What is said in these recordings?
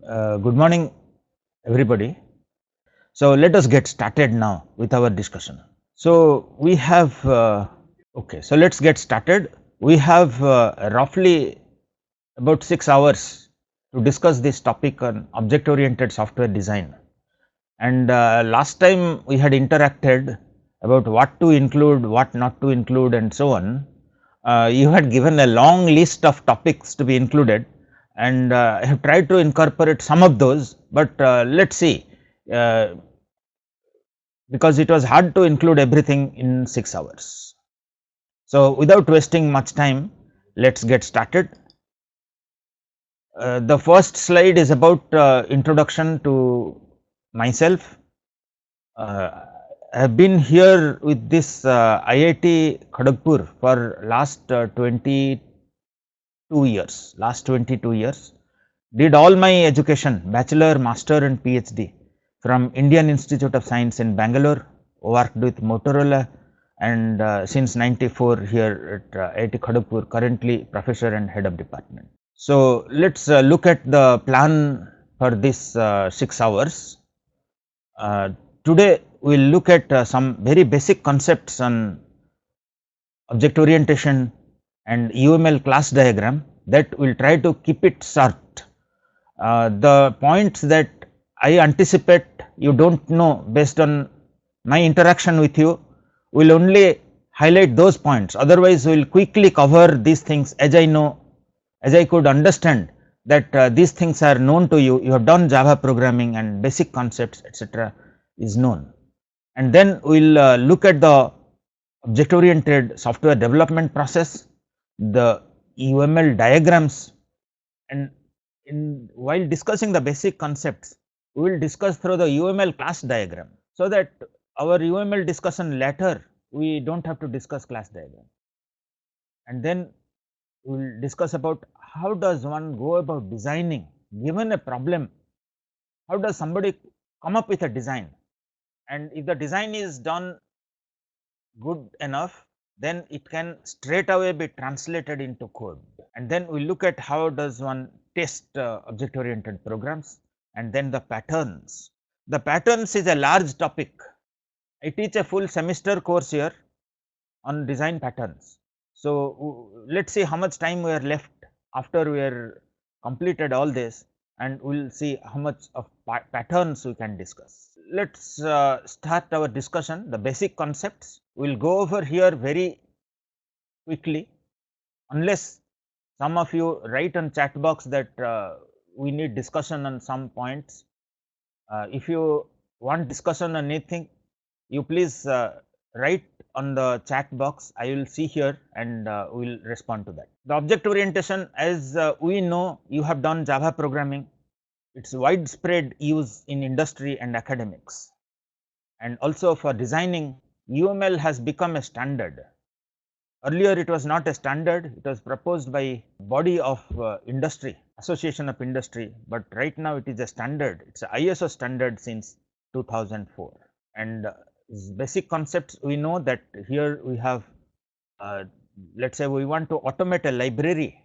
Good morning, everybody. So let us get started now with our discussion. So we have okay. So let's get started. We have roughly about 6 hours to discuss this topic on object-oriented software design. And last time we had interacted about what to include, what not to include, and so on. You had given a long list of topics to be included, and I have tried to incorporate some of those, but let's see, uh, because it was hard to include everything in 6 hours. So without wasting much time, let's get started. The first slide is about introduction to myself. I have been here with this IIT Kharagpur for last 22 years, did all my education, bachelor, master and PhD from Indian Institute of Science in Bangalore, worked with Motorola, and since 94 here at IIT Kharagpur, currently professor and head of department. So let's look at the plan for this 6 hours. Today we will look at some very basic concepts on object orientation and UML class diagram, that we will try to keep it short. The points that I anticipate you do not know based on my interaction with you, will only highlight those points, otherwise we will quickly cover these things as I know, as I could understand that these things are known to you, you have done Java programming and basic concepts etc. is known. And then we will look at the object oriented software development process, the UML diagrams, and while discussing the basic concepts, we will discuss through the UML class diagram, so that our UML discussion later we do not have to discuss class diagram. And then we will discuss about how does one go about designing, given a problem, how does somebody come up with a design, and if the design is done good enough, then it can straight away be translated into code. And then we look at how does one test object oriented programs, and then the patterns. The patterns is a large topic. I teach a full semester course here on design patterns. So let us see how much time we are left after we are completed all this, and we will see how much of patterns we can discuss. Let us start our discussion, the basic concepts. We will go over here very quickly, unless some of you write on chat box that we need discussion on some points. If you want discussion on anything, you please write on the chat box. I will see here and we will respond to that. The object orientation, as we know, you have done Java programming, its widespread use in industry and academics, and also for designing UML has become a standard. Earlier it was not a standard, it was proposed by body of industry, association of industry, but right now it is a standard. It is a ISO standard since 2004. And basic concepts, we know that here we have, let us say we want to automate a library,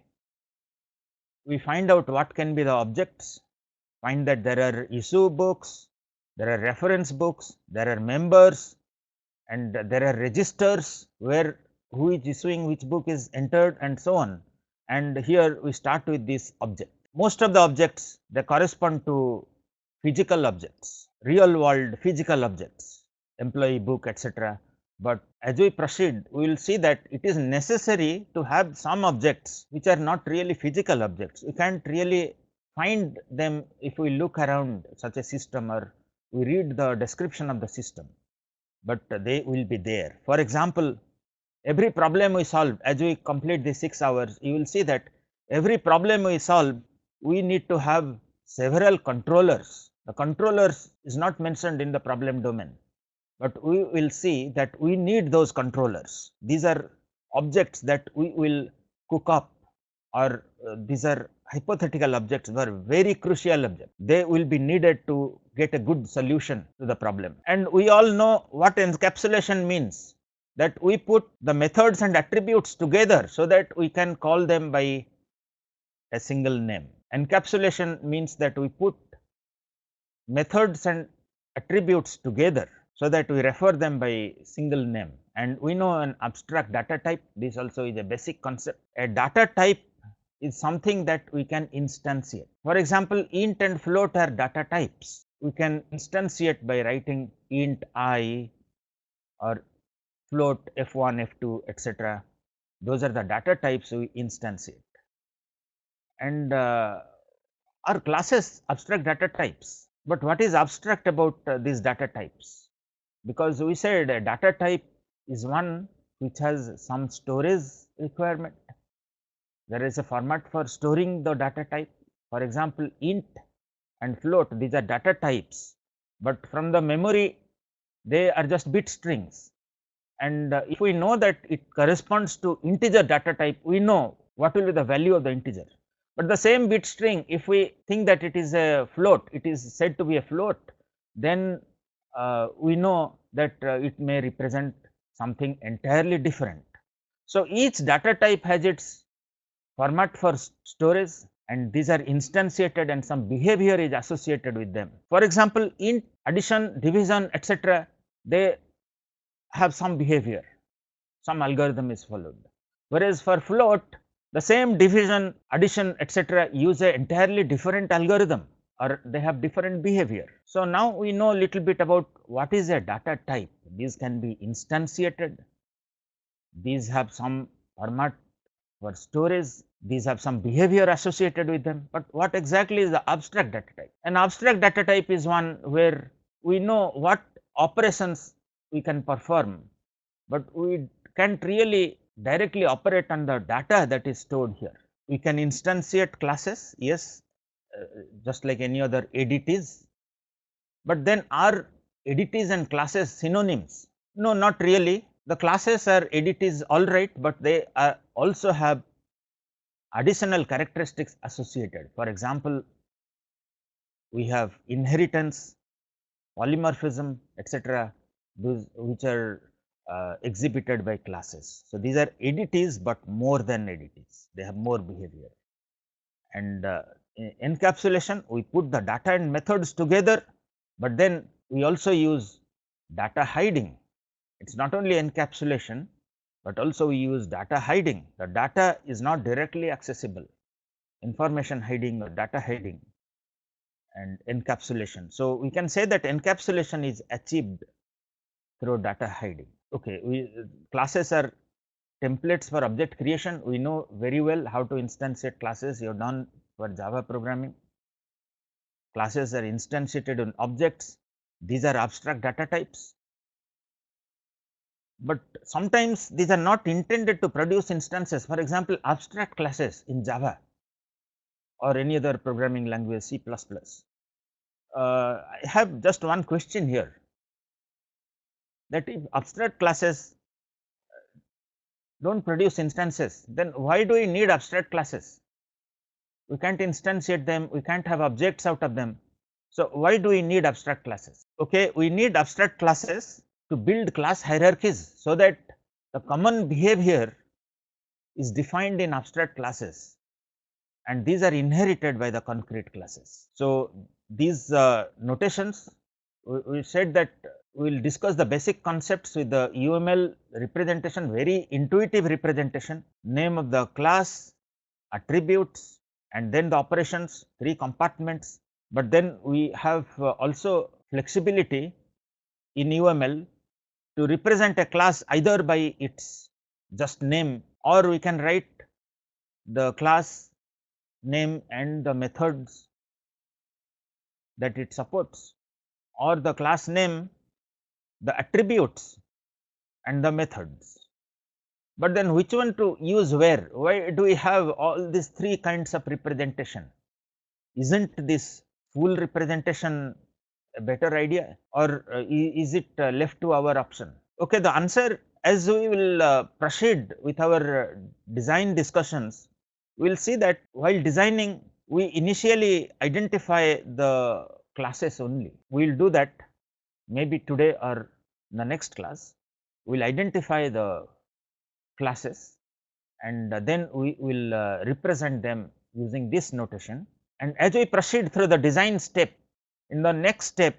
we find out what can be the objects, find that there are issue books, there are reference books, there are members, and there are registers where who is issuing which book is entered, and so on. And here we start with this object. Most of the objects, they correspond to physical objects, real world physical objects, employee book etc. But as we proceed, we will see that it is necessary to have some objects which are not really physical objects. We can't really find them if we look around such a system or we read the description of the system, but they will be there. For example, every problem we solve, as we complete the 6 hours, you will see that every problem we solve, we need to have several controllers. The controllers is not mentioned in the problem domain, but we will see that we need those controllers. These are objects that we will cook up, or these are hypothetical objects, were very crucial objects. They will be needed to get a good solution to the problem. And we all know what encapsulation means, that we put the methods and attributes together so that we can call them by a single name. Encapsulation means that we put methods and attributes together so that we refer them by single name, and we know an abstract data type. This also is a basic concept. A data type is something that we can instantiate. For example, int and float are data types. We can instantiate by writing int I or float f1, f2, etc. Those are the data types we instantiate. And are classes abstract data types? But what is abstract about these data types? Because we said a data type is one which has some storage requirement. There is a format for storing the data type. For example, int and float, these are data types, but from the memory they are just bit strings. And if we know that it corresponds to integer data type, we know what will be the value of the integer. But the same bit string, if we think that it is a float, it is said to be a float, then we know that it may represent something entirely different. So, each data type has its format for storage, and these are instantiated and some behavior is associated with them. For example, int, addition, division, etc., they have some behavior, some algorithm is followed. Whereas for float, the same division, addition, etc., use an entirely different algorithm, or they have different behavior. So, now we know a little bit about what is a data type. These can be instantiated, these have some format for storage, these have some behavior associated with them. But what exactly is the abstract data type? An abstract data type is one where we know what operations we can perform, but we can't really directly operate on the data that is stored here. We can instantiate classes, yes, just like any other ADTs, but then are ADTs and classes synonyms? No, not really. The classes are ADTs, all right, but they also have additional characteristics associated. For example, we have inheritance, polymorphism, etc., those which are exhibited by classes. So, these are ADTs, but more than ADTs, they have more behavior. And in encapsulation, we put the data and methods together, but then we also use data hiding. It is not only encapsulation, but also we use data hiding. The data is not directly accessible, information hiding or data hiding and encapsulation. So, we can say that encapsulation is achieved through data hiding. Okay, classes are templates for object creation. We know very well how to instantiate classes. You have done for Java programming. Classes are instantiated on objects. These are abstract data types, but sometimes these are not intended to produce instances. For example, abstract classes in Java or any other programming language, C++. I have just one question here, that if abstract classes do not produce instances, then why do we need abstract classes? We can't instantiate them, we can't have objects out of them. So, why do we need abstract classes? Okay, we need abstract classes to build class hierarchies, so that the common behavior is defined in abstract classes, and these are inherited by the concrete classes. So, these notations, we said that we will discuss the basic concepts with the UML representation, very intuitive representation, name of the class, attributes, and then the operations, 3 compartments. But then we have also flexibility in UML to represent a class either by its just name, or we can write the class name and the methods that it supports, or the class name, the attributes and the methods. But then which one to use where? Why do we have all these 3 kinds of representation? Isn't this full representation a better idea, or is it left to our option? Okay, the answer, as we will proceed with our design discussions, we will see that while designing, we initially identify the classes only. We will do that maybe today or in the next class. We will identify the classes, and then we will represent them using this notation. And as we proceed through the design step, in the next step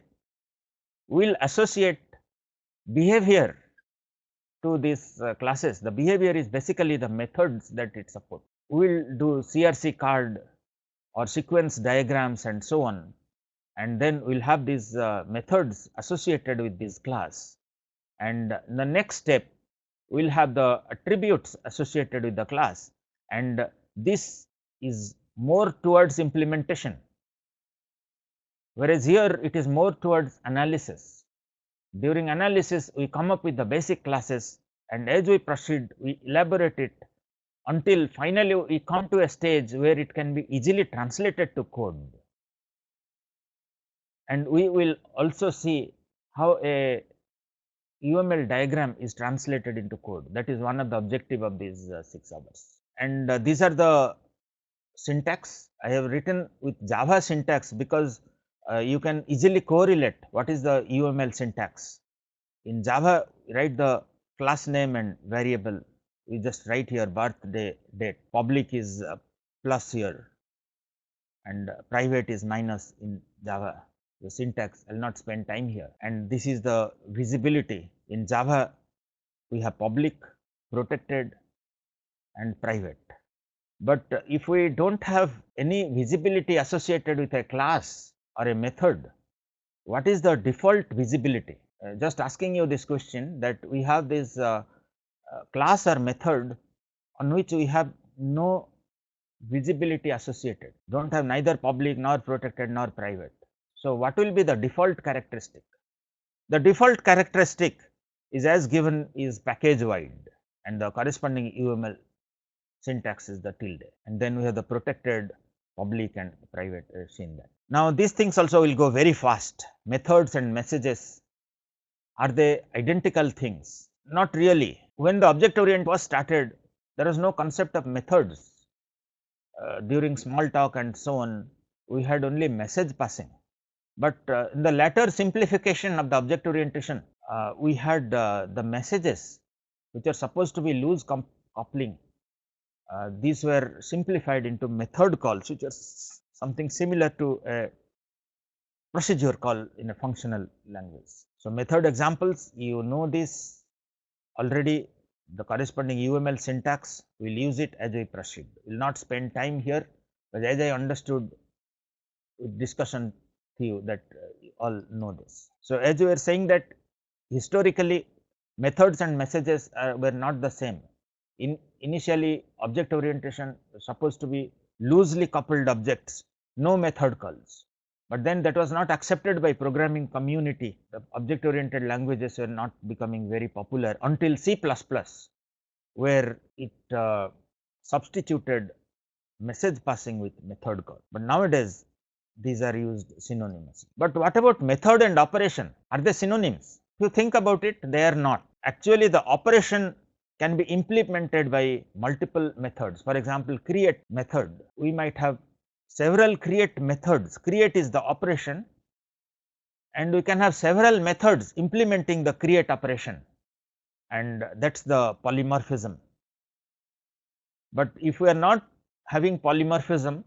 we will associate behavior to these classes. The behavior is basically the methods that it supports. We will do CRC card or sequence diagrams and so on, and then we will have these methods associated with this class, and in the next step we will have the attributes associated with the class, and this is more towards implementation, whereas here it is more towards analysis. During analysis we come up with the basic classes, and as we proceed we elaborate it until finally we come to a stage where it can be easily translated to code. And we will also see how a UML diagram is translated into code. That is one of the objective of these 6 hours. And these are the syntax. I have written with Java syntax because you can easily correlate what is the UML syntax. In Java, write the class name and variable. We just write here birthday date. Public is plus here, and private is minus in Java. The syntax, I will not spend time here. And this is the visibility. In Java, we have public, protected and private. But if we do not have any visibility associated with a class or a method, what is the default visibility? Just asking you this question, that we have this class or method on which we have no visibility associated, do not have neither public nor protected nor private. So, what will be the default characteristic? The default characteristic is as given is package wide, and the corresponding UML syntax is the tilde, and then we have the protected, public and private seen that. Now, these things also will go very fast. Methods and messages, are they identical things? Not really. When the object orient was started, there was no concept of methods. During small talk and so on, we had only message passing. But in the latter simplification of the object orientation, we had the messages which are supposed to be loose coupling. These were simplified into method calls, which are something similar to a procedure call in a functional language. So, method examples, you know this already, the corresponding UML syntax, we will use it as we proceed. We will not spend time here, but as I understood with discussion to you that you all know this. So, as we were saying that historically methods and messages were not the same. Initially object orientation was supposed to be loosely coupled objects, no method calls, but then that was not accepted by programming community. The object oriented languages were not becoming very popular until C++, where it substituted message passing with method call, but nowadays these are used synonymously. But what about method and operation? Are they synonyms? If you think about it, they are not. Actually, the operation can be implemented by multiple methods. For example, create method, we might have several create methods. Create is the operation, and we can have several methods implementing the create operation, and that is the polymorphism. But if we are not having polymorphism,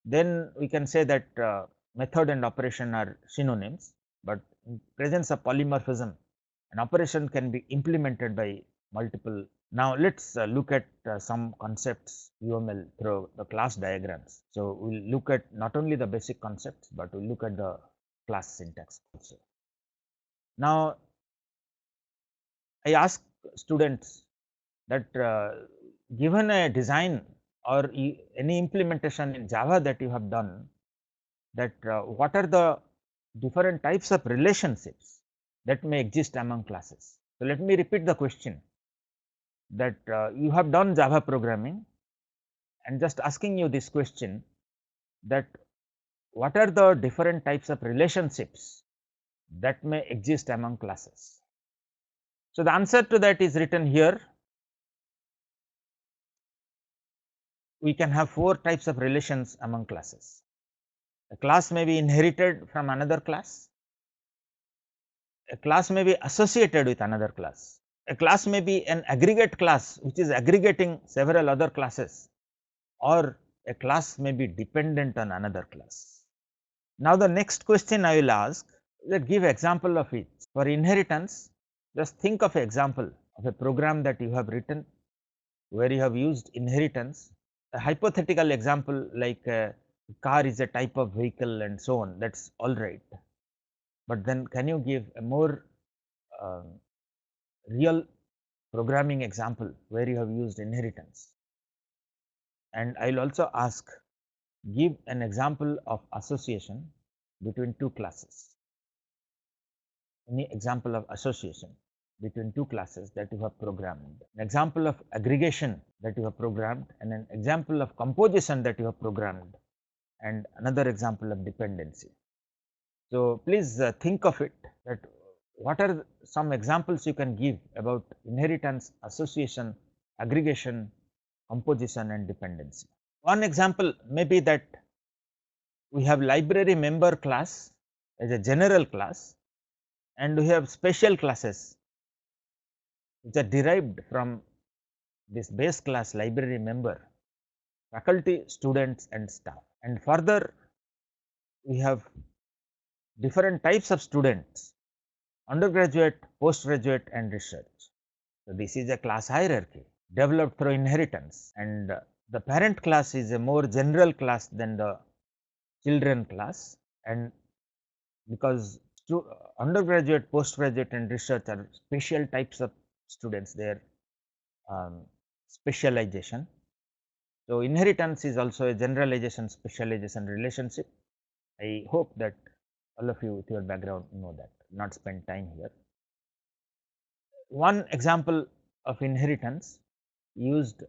then we can say that method and operation are synonyms, but in presence of polymorphism, an operation can be implemented by multiple. Now, let us look at some concepts UML through the class diagrams. So, we will look at not only the basic concepts, but we will look at the class syntax also. Now, I ask students that given a design or any implementation in Java that you have done, that what are the different types of relationships that may exist among classes. So, let me repeat the question, that you have done Java programming and just asking you this question, that what are the different types of relationships that may exist among classes. So, the answer to that is written here. We can have 4 types of relations among classes. A class may be inherited from another class, a class may be associated with another class, a class may be an aggregate class which is aggregating several other classes, or a class may be dependent on another class. Now, the next question I will ask, let give example of it. For inheritance, just think of an example of a program that you have written where you have used inheritance. A hypothetical example like a car is a type of vehicle and so on, that is all right. But then can you give a more real programming example where you have used inheritance? And I will also ask, give an example of association between two classes. Any example of association between two classes that you have programmed, an example of aggregation that you have programmed, and an example of composition that you have programmed, and another example of dependency. So, please think of it, that what are some examples you can give about inheritance, association, aggregation, composition and dependency. One example may be that we have library member class as a general class, and we have special classes which are derived from this base class library member, faculty, students and staff. And further, we have different types of students, undergraduate, postgraduate and research. So, this is a class hierarchy developed through inheritance, and the parent class is a more general class than the children class, and because undergraduate, postgraduate and research are special types of students, their specialization. So, inheritance is also a generalization specialization relationship. I hope that all of you with your background know that, not spend time here. One example of inheritance used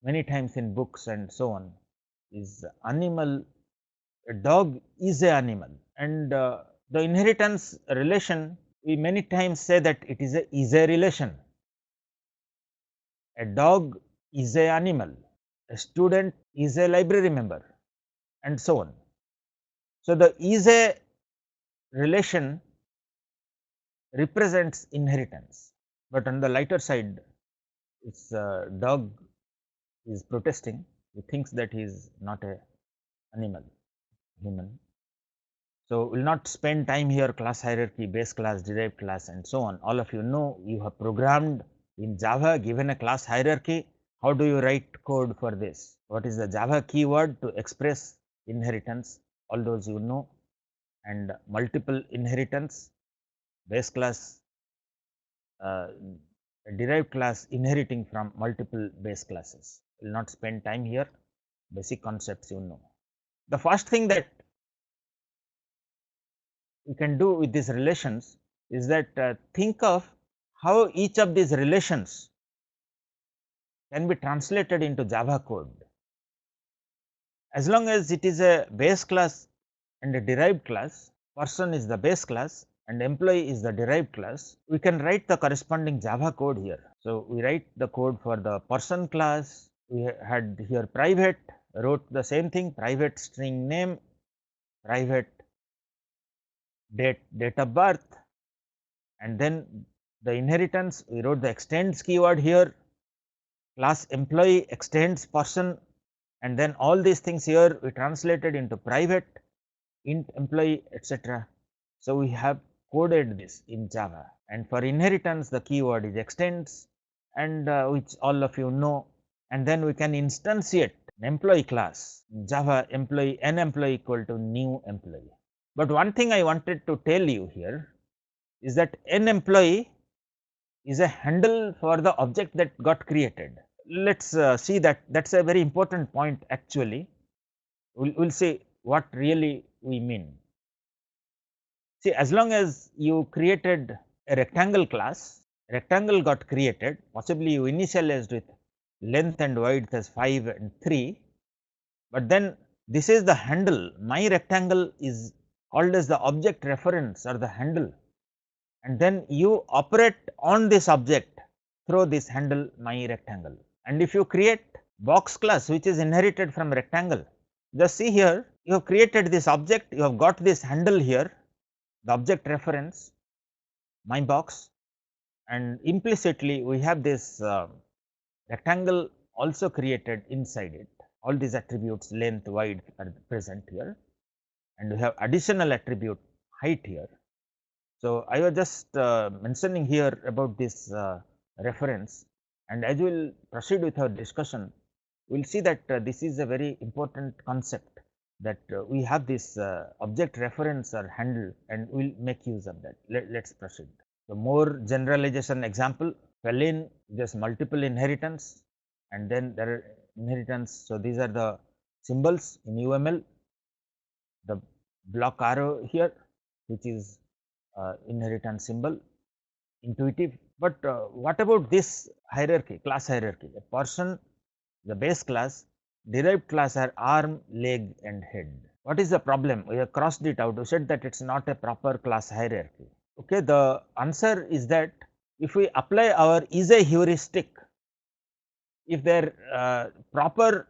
many times in books and so on is animal. A dog is an animal, and the inheritance relation, we many times say that it is a relation. A dog is an animal, a student is a library member and so on. So, the is a relation represents inheritance, but on the lighter side, its dog is protesting, he thinks that he is not a animal, human. So, we will not spend time here, class hierarchy, base class, derived class and so on. All of you know, you have programmed in Java, given a class hierarchy, how do you write code for this? What is the Java keyword to express inheritance? All those you know, and multiple inheritance, base class, derived class inheriting from multiple base classes. We will not spend time here, basic concepts you know. The first thing that we can do with these relations is that think of how each of these relations can be translated into Java code. As long as it is a base class and a derived class, person is the base class and employee is the derived class, we can write the corresponding Java code here. So, we write the code for the person class, we had here private, wrote the same thing, private string name, private date of birth, and then the inheritance, we wrote the extends keyword here, class employee extends person, and then all these things here we translated into private, int employee, etc. So, we have coded this in Java, and for inheritance the keyword is extends, and which all of you know, and then we can instantiate an employee class in Java, employee n employee equal to new employee. But one thing I wanted to tell you here is that n employee is a handle for the object that got created. Let us see that, that is a very important point actually. We will see what really we mean. See, as long as you created a rectangle class, rectangle got created, possibly you initialized with length and width as 5 and 3, but then this is the handle, my rectangle is called as the object reference or the handle, and then you operate on this object through this handle my rectangle. And if you create box class which is inherited from rectangle, just see here, you have created this object, you have got this handle here, the object reference my box, and implicitly we have this rectangle also created inside it. all these attributes length, wide are present here, and we have additional attribute height here. So, I was just mentioning here about this reference, and as we will proceed with our discussion, we will see that this is a very important concept, that we have this object reference or handle, and we will make use of that. Let us proceed. So, more generalization example, Feline, just multiple inheritance, and then there are inheritance. So, these are the symbols in UML, the block arrow here, which is inheritance symbol, intuitive. But what about this hierarchy, class hierarchy? A person, the base class, derived class are arm, leg and head. What is the problem? We have crossed it out. We said that it is not a proper class hierarchy. Okay, the answer is that if we apply our is a heuristic, if they are proper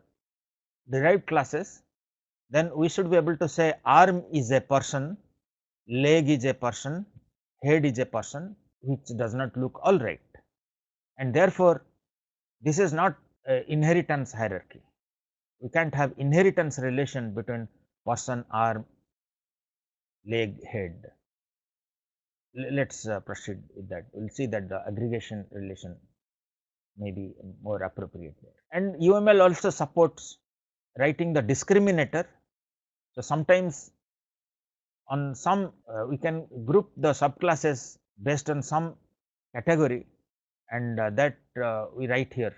derived classes, then we should be able to say arm is a person, leg is a person, head is a person, which does not look all right, and therefore, this is not inheritance hierarchy. We can't have inheritance relation between person, arm, leg, head. Let us proceed with that. We will see that the aggregation relation may be more appropriate there. And UML also supports writing the discriminator. So, sometimes on some we can group the subclasses based on some category, and that we write here.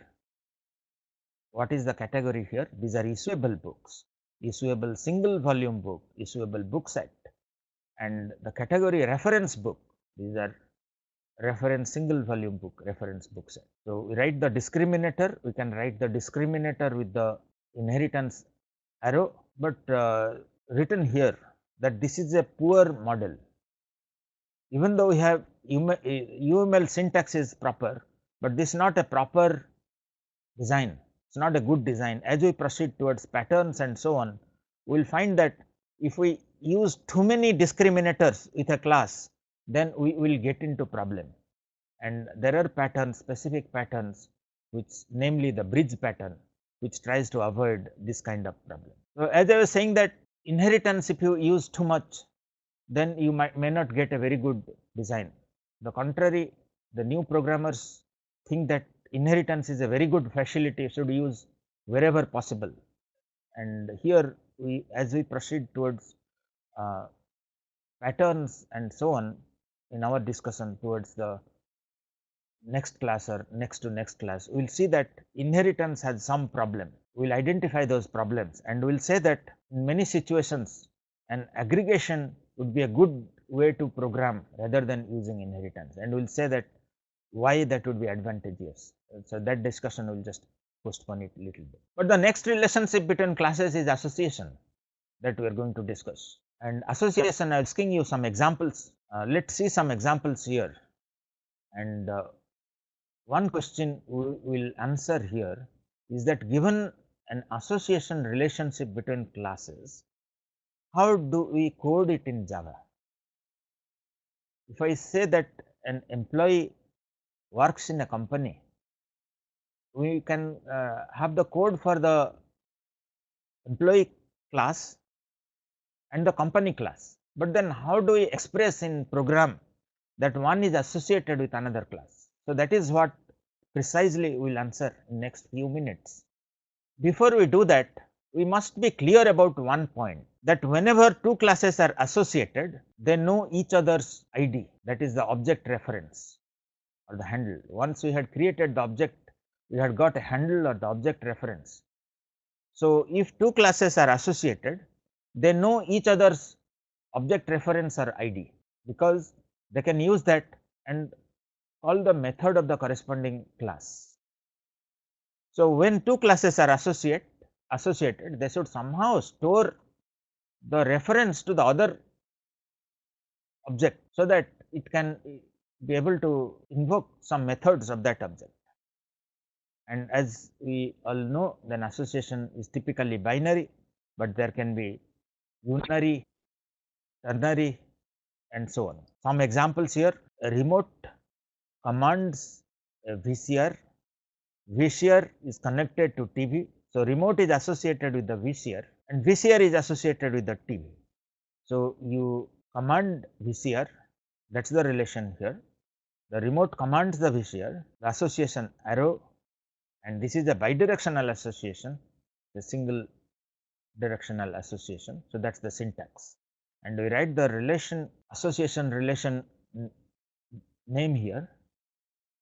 What is the category here? These are issuable books, issuable single volume book, issuable book set, and the category reference book, these are reference single volume book, reference book set. So, we write the discriminator, we can write the discriminator with the inheritance arrow, but written here that this is a poor model. Even though we have UML syntax is proper, but this is not a proper design, it is not a good design. As we proceed towards patterns and so on, we will find that if we use too many discriminators with a class, then we will get into problem, and there are patterns, specific patterns, which namely the bridge pattern, which tries to avoid this kind of problem. So, as I was saying that inheritance, if you use too much, then you may not get a very good design. The contrary, the new programmers think that inheritance is a very good facility, should use wherever possible, and here we, as we proceed towards patterns and so on in our discussion towards the next class or next to next class, we will see that inheritance has some problem. We will identify those problems, and we will say that in many situations an aggregation would be a good way to program rather than using inheritance, and we will say that why that would be advantageous. So, that discussion will just postpone it a little bit. But the next relationship between classes is association, that we are going to discuss, and association, I am asking you some examples. Let us see some examples here, and one question we will answer here is that given an association relationship between classes, how do we code it in Java? If I say that an employee works in a company, we can have the code for the employee class and the company class, but then how do we express in program that one is associated with another class? So, that is what precisely we will answer in next few minutes. Before we do that, we must be clear about one point, that whenever two classes are associated, they know each other's ID, that is the object reference or the handle. Once we had created the object, we had got a handle or the object reference. So, if two classes are associated, they know each other's object reference or ID, because they can use that and call the method of the corresponding class. So, when two classes are associated, they should somehow store the reference to the other object, so that it can be able to invoke some methods of that object. And as we all know, then association is typically binary, but there can be unary, ternary and so on. Some examples here: a remote commands a VCR, VCR is connected to TV. So, remote is associated with the VCR and VCR is associated with the TV. So, you command VCR, that is the relation here. The remote commands the VCR, the association arrow, and this is a bidirectional association, the single directional association. So, that is the syntax, and we write the relation association relation name here,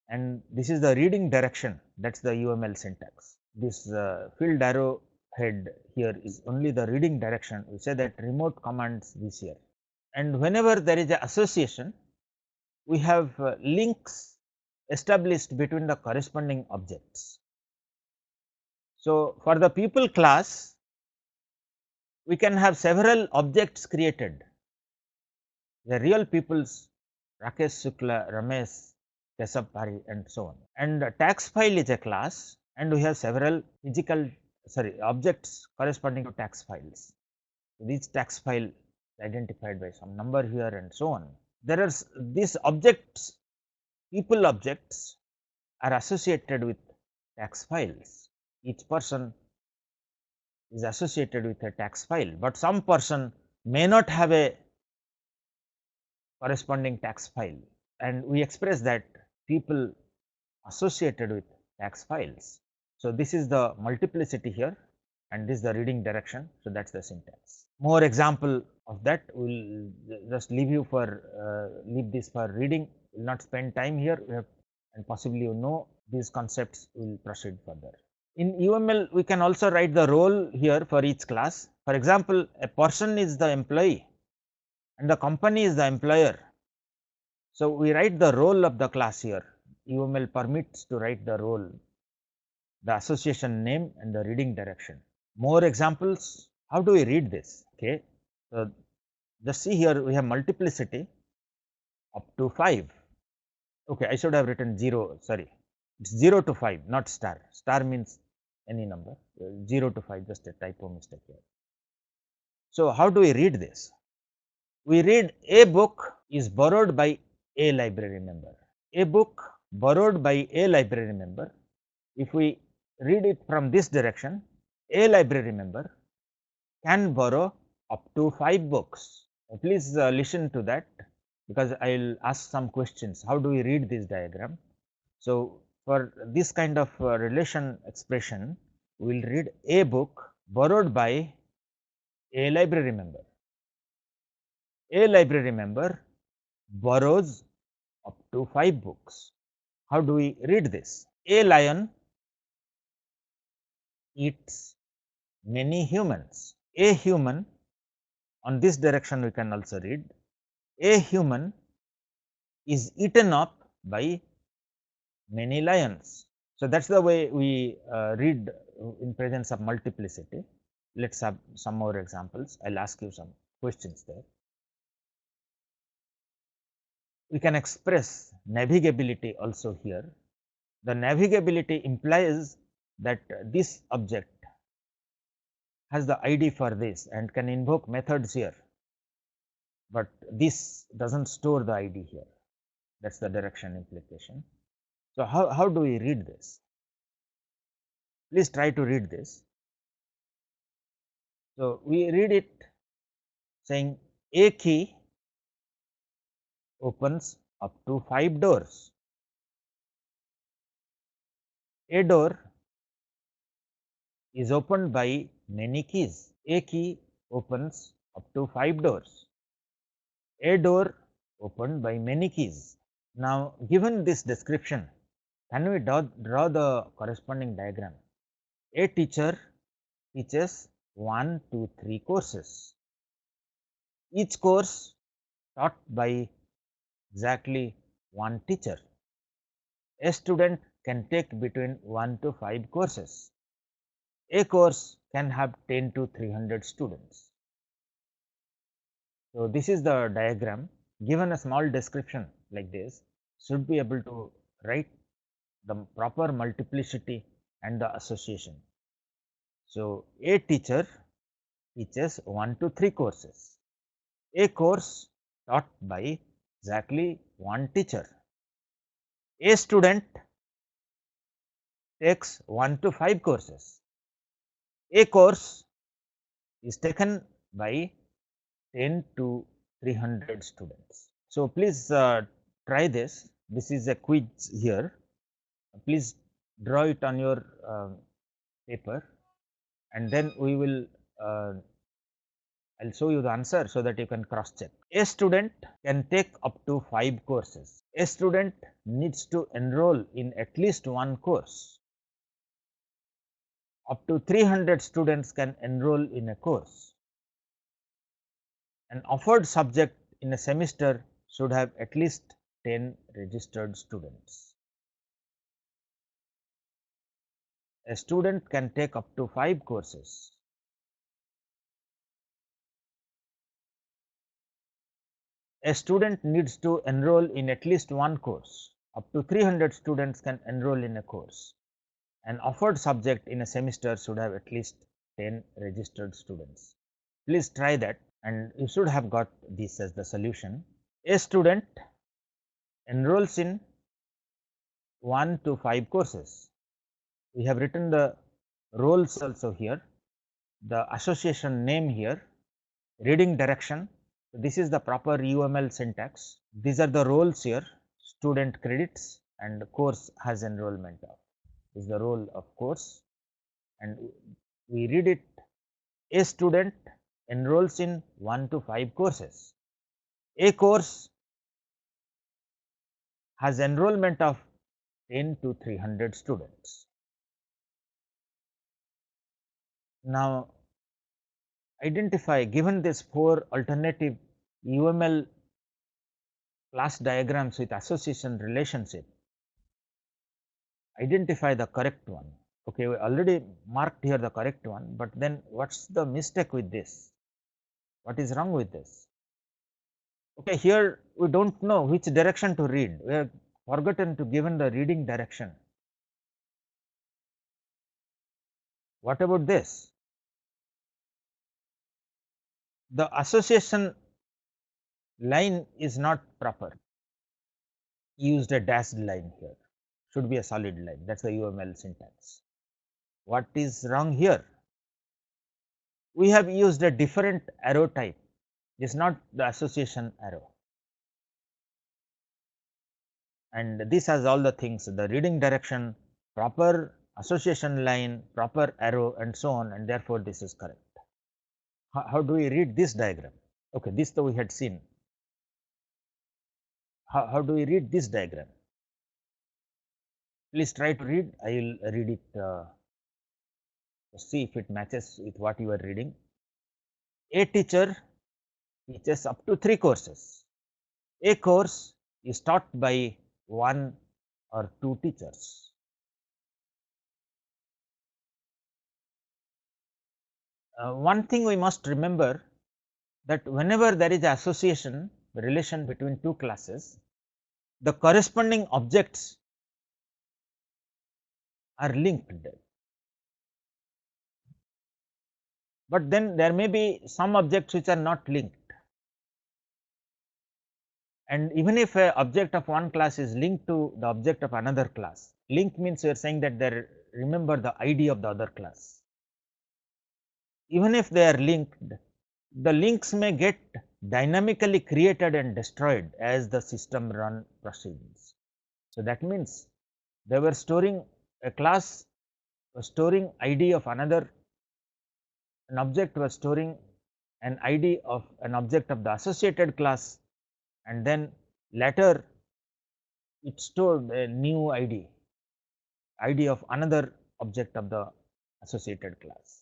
and this is the reading direction, that is the UML syntax. This field arrow head here is only the reading direction. We say that remote commands VCR, and whenever there is an association, we have links established between the corresponding objects. So, for the people class, we can have several objects created, the real peoples Rakesh Shukla, Ramesh, Kesab Pari and so on. And tax file is a class, and we have several objects corresponding to tax files. So, these tax file identified by some number here and so on. There are these objects, people objects are associated with tax files. Each person is associated with a tax file, but some person may not have a corresponding tax file, and we express that people associated with tax files. So, this is the multiplicity here, and this is the reading direction. So, that is the syntax. More example of that, we will just leave you for leave this for reading. We will not spend time here, and possibly you know these concepts. We will proceed further. In UML, we can also write the role here for each class. For example, a person is the employee and the company is the employer. So, we write the role of the class here. UML permits to write the role, the association name and the reading direction. More examples, how do we read this? Okay. So, just see here we have multiplicity up to 5. Okay, I should have written 0, sorry, it is 0 to 5, not star. Star means any number, 0 to 5, just a typo mistake here. So, how do we read this? We read a book is borrowed by a library member. A book borrowed by a library member. If we read it from this direction, a library member can borrow up to 5 books. Now, please listen to that, because I will ask some questions. How do we read this diagram? So, for this kind of relation expression, we will read a book borrowed by a library member. A library member borrows up to 5 books. How do we read this? A lion eats many humans. A human, on this direction we can also read, a human is eaten up by many lions. So, that is the way we read in presence of multiplicity. Let us have some more examples. I will ask you some questions there. We can express navigability also here. The navigability implies that this object has the ID for this and can invoke methods here, but this does not store the ID here. That is the direction implication. So, how do we read this? Please try to read this. So, we read it saying a key opens up to 5 doors. A door is opened by many keys. A key opens up to 5 doors. A door opened by many keys. Now, given this description, can we draw the corresponding diagram? A teacher teaches 1, 2, 3 courses. Each course taught by exactly one teacher. A student can take between 1 to 5 courses. A course can have 10 to 300 students. So, this is the diagram. Given a small description like this, should be able to write the proper multiplicity and the association. So, a teacher teaches 1 to 3 courses. A course taught by exactly one teacher. A student takes 1 to 5 courses. A course is taken by 10 to 300 students. So, please try this. This is a quiz here. Please draw it on your paper, and then we will I will show you the answer so that you can cross check. A student can take up to 5 courses. A student needs to enroll in at least one course. Up to 300 students can enroll in a course. An offered subject in a semester should have at least 10 registered students. A student can take up to 5 courses. A student needs to enroll in at least one course. Up to 300 students can enroll in a course. An offered subject in a semester should have at least 10 registered students. Please try that, and you should have got this as the solution. A student enrolls in 1 to 5 courses. We have written the roles also here, the association name here, reading direction. This is the proper UML syntax. These are the roles here, student credits and course has enrollment of. Is the role of course, and we read it. A student enrolls in 1 to 5 courses. A course has enrollment of 10 to 300 students. Now, identify, given this 4 alternative UML class diagrams with association relationship, identify the correct one. Okay, we already marked here the correct one, but then what's the mistake with this? What is wrong with this? Okay, here we don't know which direction to read. We have forgotten to given the reading direction. What about this? The association line is not proper. Used a dashed line here. Should be a solid line. That's the UML syntax. What is wrong here? We have used a different arrow type. It is not the association arrow. And this has all the things, the reading direction, proper association line, proper arrow, and so on, and therefore this is correct. How do we read this diagram? Okay, this though we had seen. How do we read this diagram? Please try to read. I will read it to see if it matches with what you are reading. A teacher teaches up to 3 courses. A course is taught by 1 or 2 teachers. One thing we must remember, that whenever there is association, the relation between 2 classes, the corresponding objects are linked. But then there may be some objects which are not linked. And even if a object of one class is linked to the object of another class, link means you are saying that they remember the ID of the other class. Even if they are linked, the links may get dynamically created and destroyed as the system run proceeds. So, that means they were storing a class was storing ID of another, an object was storing an ID of an object of the associated class, and then later it stored a new ID of another object of the associated class.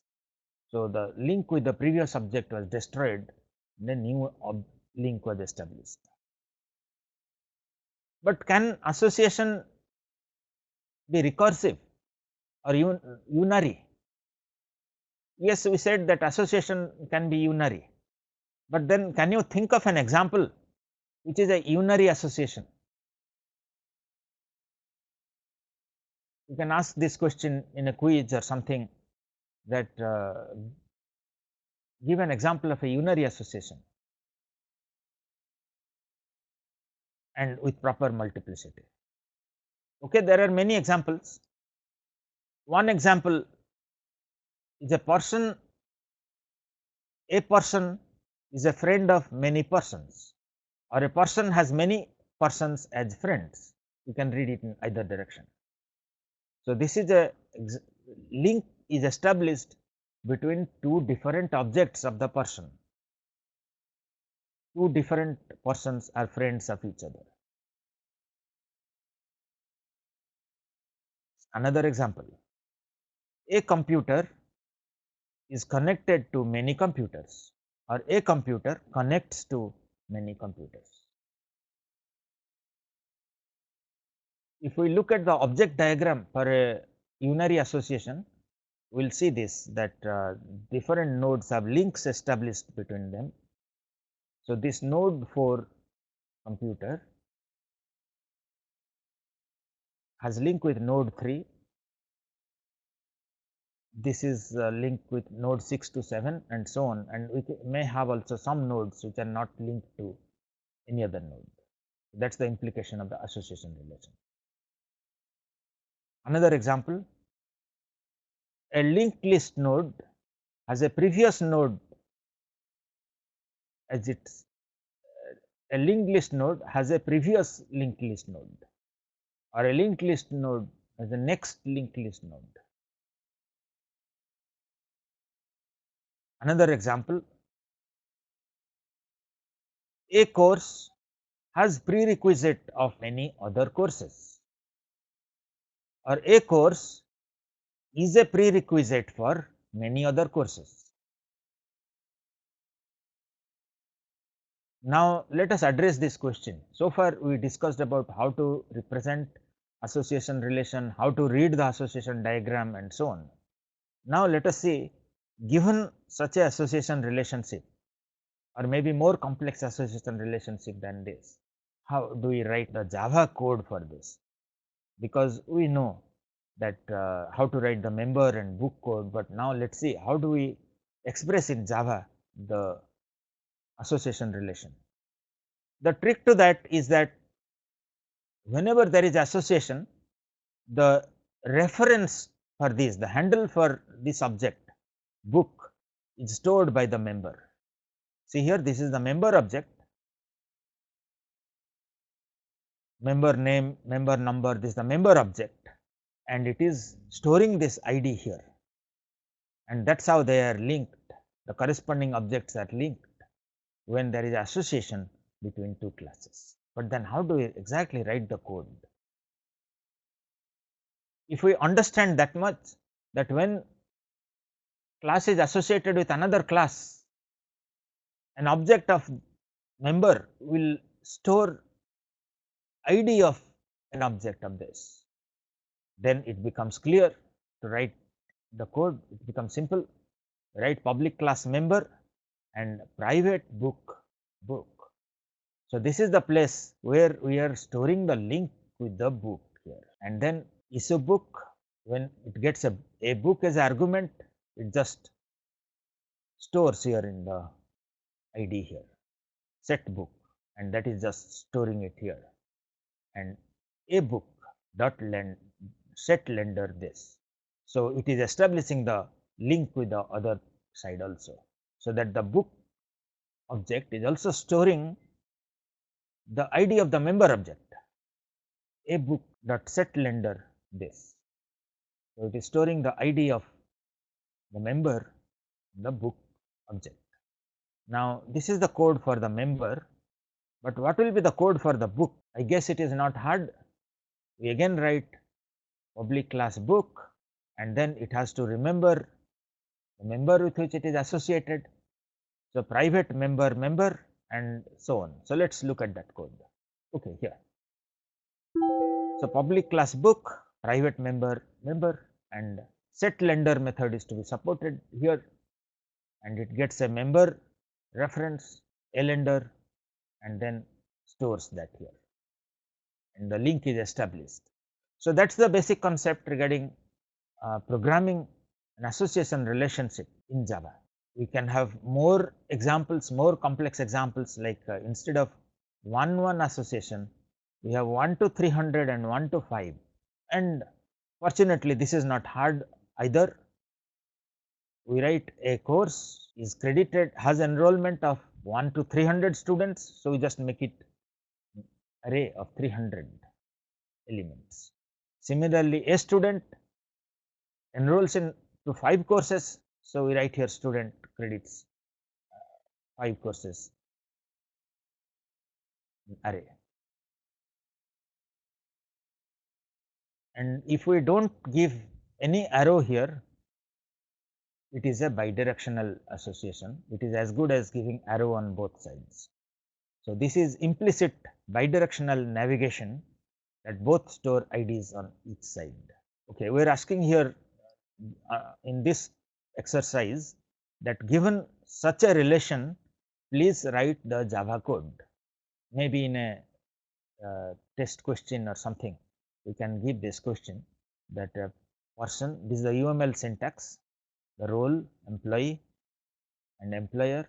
So, the link with the previous object was destroyed, then new link was established. But can association be recursive or unary? Yes, we said that association can be unary, but then can you think of an example which is a unary association? You can ask this question in a quiz or something, that give an example of a unary association and with proper multiplicity. Okay, there are many examples. One example is a person is a friend of many persons, or a person has many persons as friends. You can read it in either direction. So, this is a link is established between two different objects of the person. Two different persons are friends of each other. Another example, a computer is connected to many computers, or a computer connects to many computers. If we look at the object diagram for a unary association, we will see this, that different nodes have links established between them. So, this node for computer has link with node 3, this is linked with node 6 to 7 and so on, and we may have also some nodes which are not linked to any other node. That is the implication of the association relation. Another example, a linked list node has a previous node as its a linked list node has a previous linked list node, or a linked list node as a next linked list node. Another example, a course has prerequisite of many other courses, or a course is a prerequisite for many other courses. Now, let us address this question. So far, we discussed about how to represent association relation, how to read the association diagram and so on. Now, let us see, given such a association relationship, or maybe more complex association relationship than this, how do we write the Java code for this? Because we know that how to write the member and book code, but now let us see how do we express in Java the association relation. The trick to that is that whenever there is association, the reference for this, the handle for this object book is stored by the member. See here, this is the member object, member name, member number, this is the member object, and it is storing this ID here, and that is how they are linked. The corresponding objects are linked when there is association between two classes. But then how do we exactly write the code? If we understand that much, that when class is associated with another class, an object of member will store ID of an object of this, then it becomes clear to write the code, it becomes simple, write public class member and private book. So, this is the place where we are storing the link with the book here, and then issue book, when it gets a book as argument, it just stores here in the ID here, set book, and that is just storing it here, and a book dot set lender this. So, it is establishing the link with the other side also. So, that the book object is also storing the ID of the member object, a book dot set lender this. So, it is storing the ID of the member in the book object. Now, this is the code for the member, but what will be the code for the book? I guess it is not hard. We again write public class book, and then it has to remember the member with which it is associated. So, private member and so on. So, let us look at that code. Okay, here. So, public class book, private member and set lender method is to be supported here, and it gets a member reference, a lender, and then stores that here, and the link is established. So, that is the basic concept regarding programming an association relationship in Java. We can have more examples, more complex examples, like instead of 1 association, we have 1 to 300 and 1 to 5, and fortunately this is not hard either. we write a course is credited, has enrollment of 1 to 300 students. So, we just make it array of 300 elements. Similarly, a student enrolls in to 5 courses. So, we write here student credits 5 courses array. And if we do not give any arrow here, it is a bidirectional association. It is as good as giving arrow on both sides. So, this is implicit bidirectional navigation that both store IDs on each side. Okay, we are asking here in this exercise that given such a relation, please write the Java code. Maybe in a test question or something, we can give this question that a person, this is the UML syntax, the role, employee and employer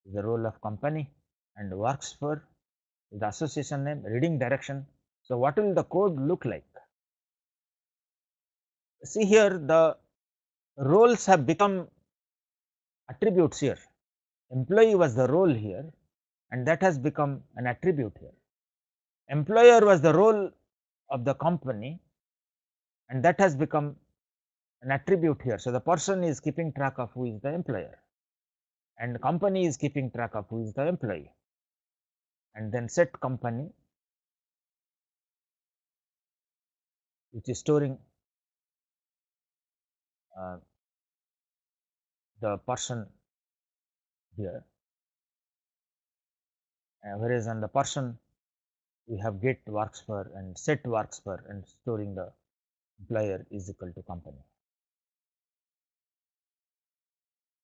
is the role of company, and works for the association name, reading direction. So, what will the code look like? See here, the roles have become attributes here. Employee was the role here, and that has become an attribute here. Employer was the role of the company, and that has become an attribute here. So, the person is keeping track of who is the employer, and company is keeping track of who is the employee, and then set company, which is storing the person here, whereas on the person we have get works for and set works for, and storing the employer is equal to company.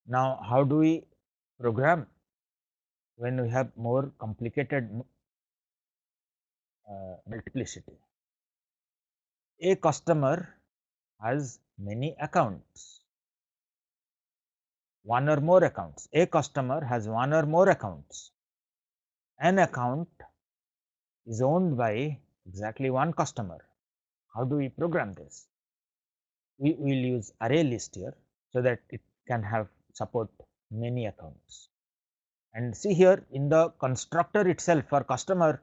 Now, how do we program when we have more complicated multiplicity? A customer has many accounts, one or more accounts. A customer has one or more accounts. An account is owned by exactly one customer. How do we program this? We will use array list here, so that it can have support many accounts. And see here, in the constructor itself for customer,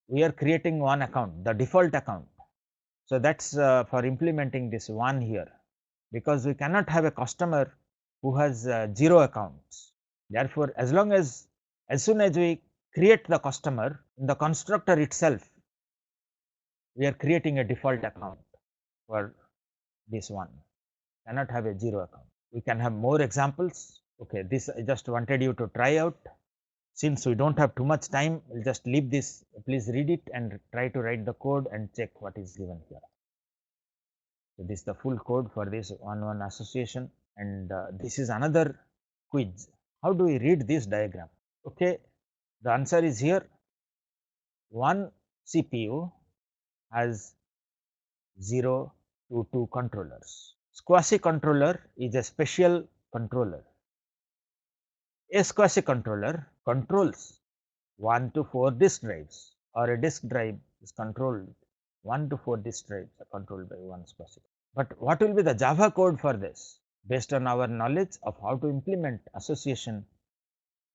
we are creating one account, the default account. So, that is for implementing this one here, because we cannot have a customer who has 0 accounts. Therefore, as soon as we create the customer in the constructor itself, we are creating a default account for this one, cannot have a 0 account. We can have more examples. Okay, this I just wanted you to try out. Since we do not have too much time, we will just leave this. Please read it and try to write the code and check what is given here. So, this is the full code for this one association, and this is another quiz. How do we read this diagram? Okay, the answer is here. One CPU has 0 to 2 controllers. Quasi controller is a special controller. A quasi controller controls 1 to 4 disk drives, or a disk drive is controlled 1 to 4 disk drives are controlled by one quasi. But what will be the Java code for this? Based on our knowledge of how to implement association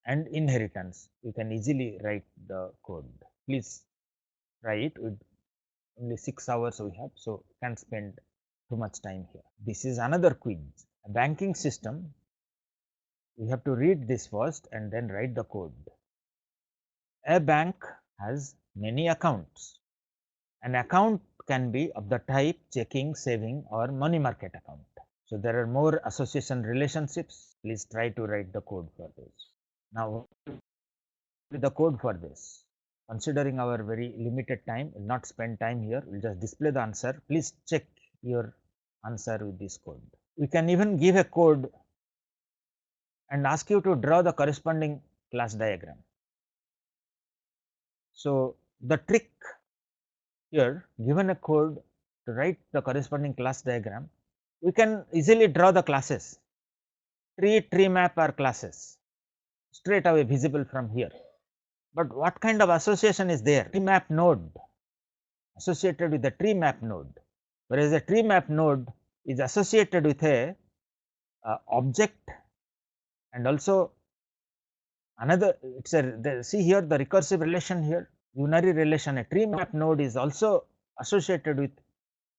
and inheritance, you can easily write the code. Please try it. With only 6 hours we have, so can't spend too much time here. This is another quiz. A banking system, we have to read this first and then write the code. A bank has many accounts. An account can be of the type checking, saving or money market account. So, there are more association relationships. Please try to write the code for this. Now, with the code for this, considering our very limited time, we will not spend time here, we will just display the answer. Please check your answer with this code. We can even give a code and ask you to draw the corresponding class diagram. So, the trick here, given a code to write the corresponding class diagram, we can easily draw the classes. Tree map are classes straight away visible from here. But what kind of association is there? Tree map node associated with the tree map node, whereas the tree map node is associated with a object, and also another, it's see here the recursive relation here, unary relation. A tree map node is also associated with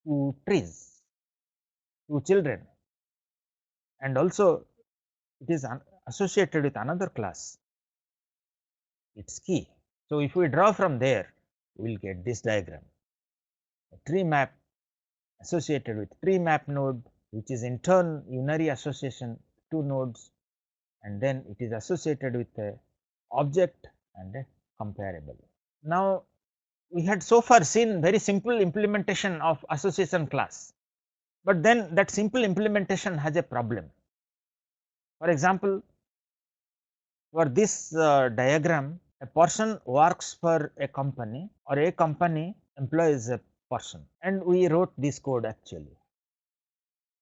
two trees, two children, and also it is associated with another class, its key. So, if we draw from there, we will get this diagram. A tree map associated with tree map node, which is in turn unary association two nodes, and then it is associated with a object and a comparable. Now, we had so far seen very simple implementation of association class, but then that simple implementation has a problem. For example, for this diagram, a person works for a company or a company employs a person, and we wrote this code actually.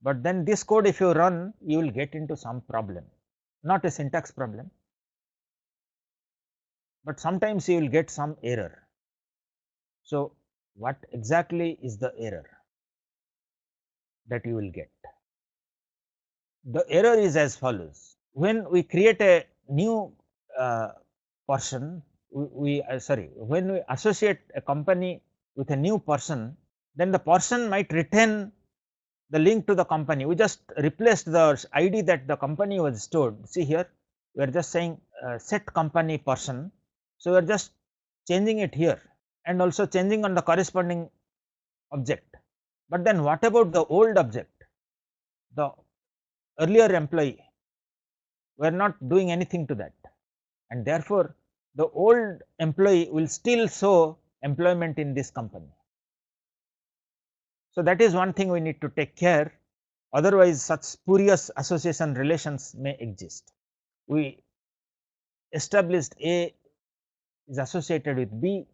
But then this code, if you run, you will get into some problem, not a syntax problem, but sometimes you will get some error. So, what exactly is the error that you will get? The error is as follows. When we create a new person, when we associate a company with a new person, then the person might retain the link to the company. We just replaced the ID that the company was stored. See here, we are just saying set company person. So, we are just changing it here and also changing on the corresponding object. But then what about the old object? The earlier employee, we are not doing anything to that, and therefore, the old employee will still show employment in this company. So, that is one thing we need to take care, otherwise such spurious association relations may exist. We established A is associated with B.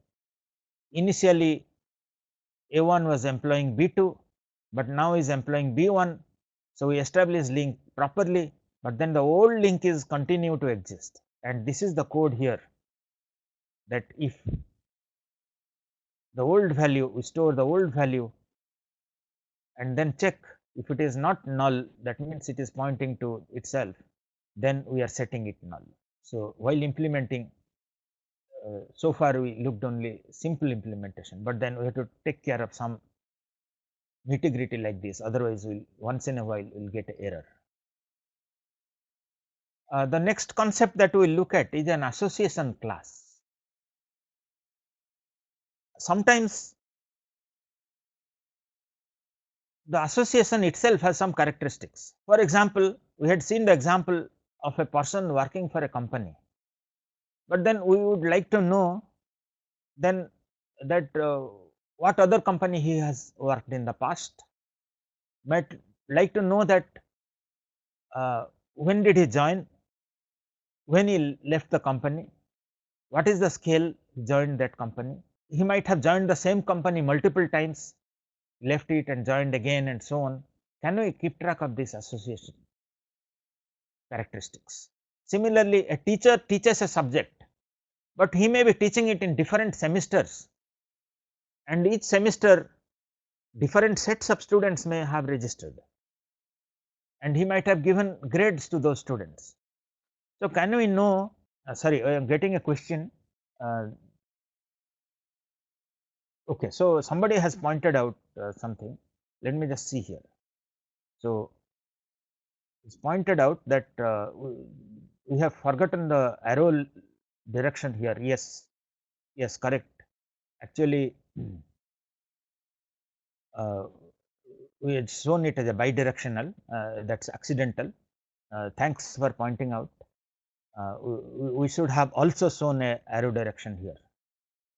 Initially, A1 was employing B2, but now is employing B1. So, we established link properly, but then the old link is continue to exist, and this is the code here, that if the old value, we store the old value and then check if it is not null, that means it is pointing to itself, then we are setting it null. So, while implementing, so far we looked only simple implementation, but then we have to take care of some nitty-gritty like this, otherwise we will once in a while we will get an error. The next concept that we will look at is an association class. Sometimes the association itself has some characteristics. For example, we had seen the example of a person working for a company, but then we would like to know then that what other company he has worked in the past, might like to know that when did he join, when he left the company, what is the scale he joined that company. He might have joined the same company multiple times, left it and joined again and so on. Can we keep track of this association characteristics? Similarly, a teacher teaches a subject, but he may be teaching it in different semesters, and each semester different sets of students may have registered, and he might have given grades to those students. So, can we know, sorry, I am getting a question. Okay, so somebody has pointed out something, let me just see here. So, it's pointed out that we have forgotten the arrow direction here. Yes, yes, correct. Actually, we had shown it as a bidirectional, that is accidental. Thanks for pointing out. We should have also shown a arrow direction here.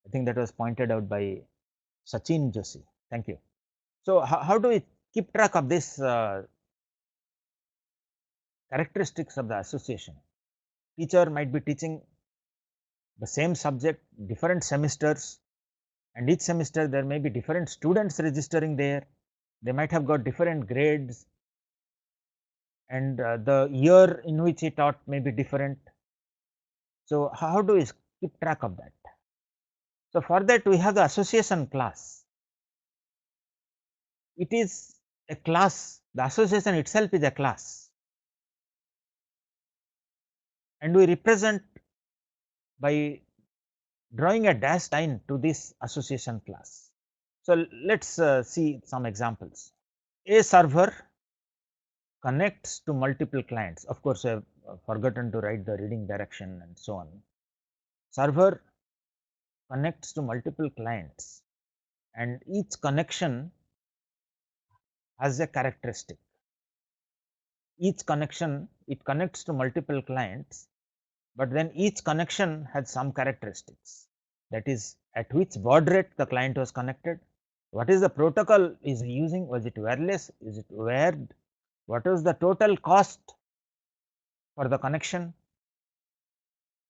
I think that was pointed out by Sachin Joshi. Thank you. So, how do we keep track of this characteristics of the association? Teacher might be teaching the same subject, different semesters, and each semester there may be different students registering there. They might have got different grades, and the year in which he taught may be different. So, how do we keep track of that? So, for that we have the association class. It is a class, the association itself is a class, and we represent by drawing a dashed line to this association class. So, let us see some examples. A server connects to multiple clients. Of course, I have forgotten to write the reading direction and so on. Server connects to multiple clients, and each connection has a characteristic. Each connection, it connects to multiple clients, but then each connection has some characteristics, that is at which baud rate the client was connected, what is the protocol is using, was it wireless, is it wired, what is the total cost for the connection,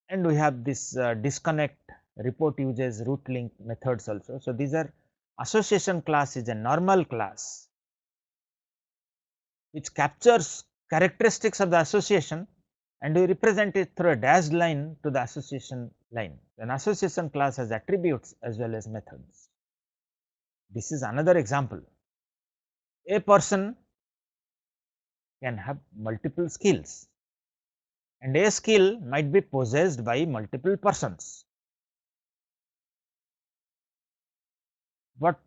and we have this disconnect, report uses, route link methods also. So, these are association class is a normal class which captures characteristics of the association, and we represent it through a dashed line to the association line. An association class has attributes as well as methods. This is another example. A person can have multiple skills, and a skill might be possessed by multiple persons, but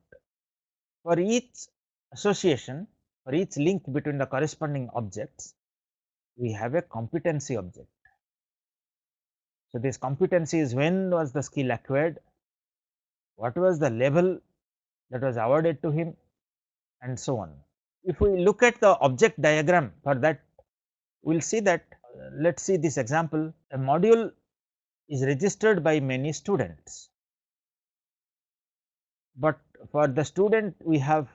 for each association, for each link between the corresponding objects, we have a competency object. So, this competency is when was the skill acquired, what was the level that was awarded to him, and so on. If we look at the object diagram for that, we will see that let us see this example. A module is registered by many students, but for the student we have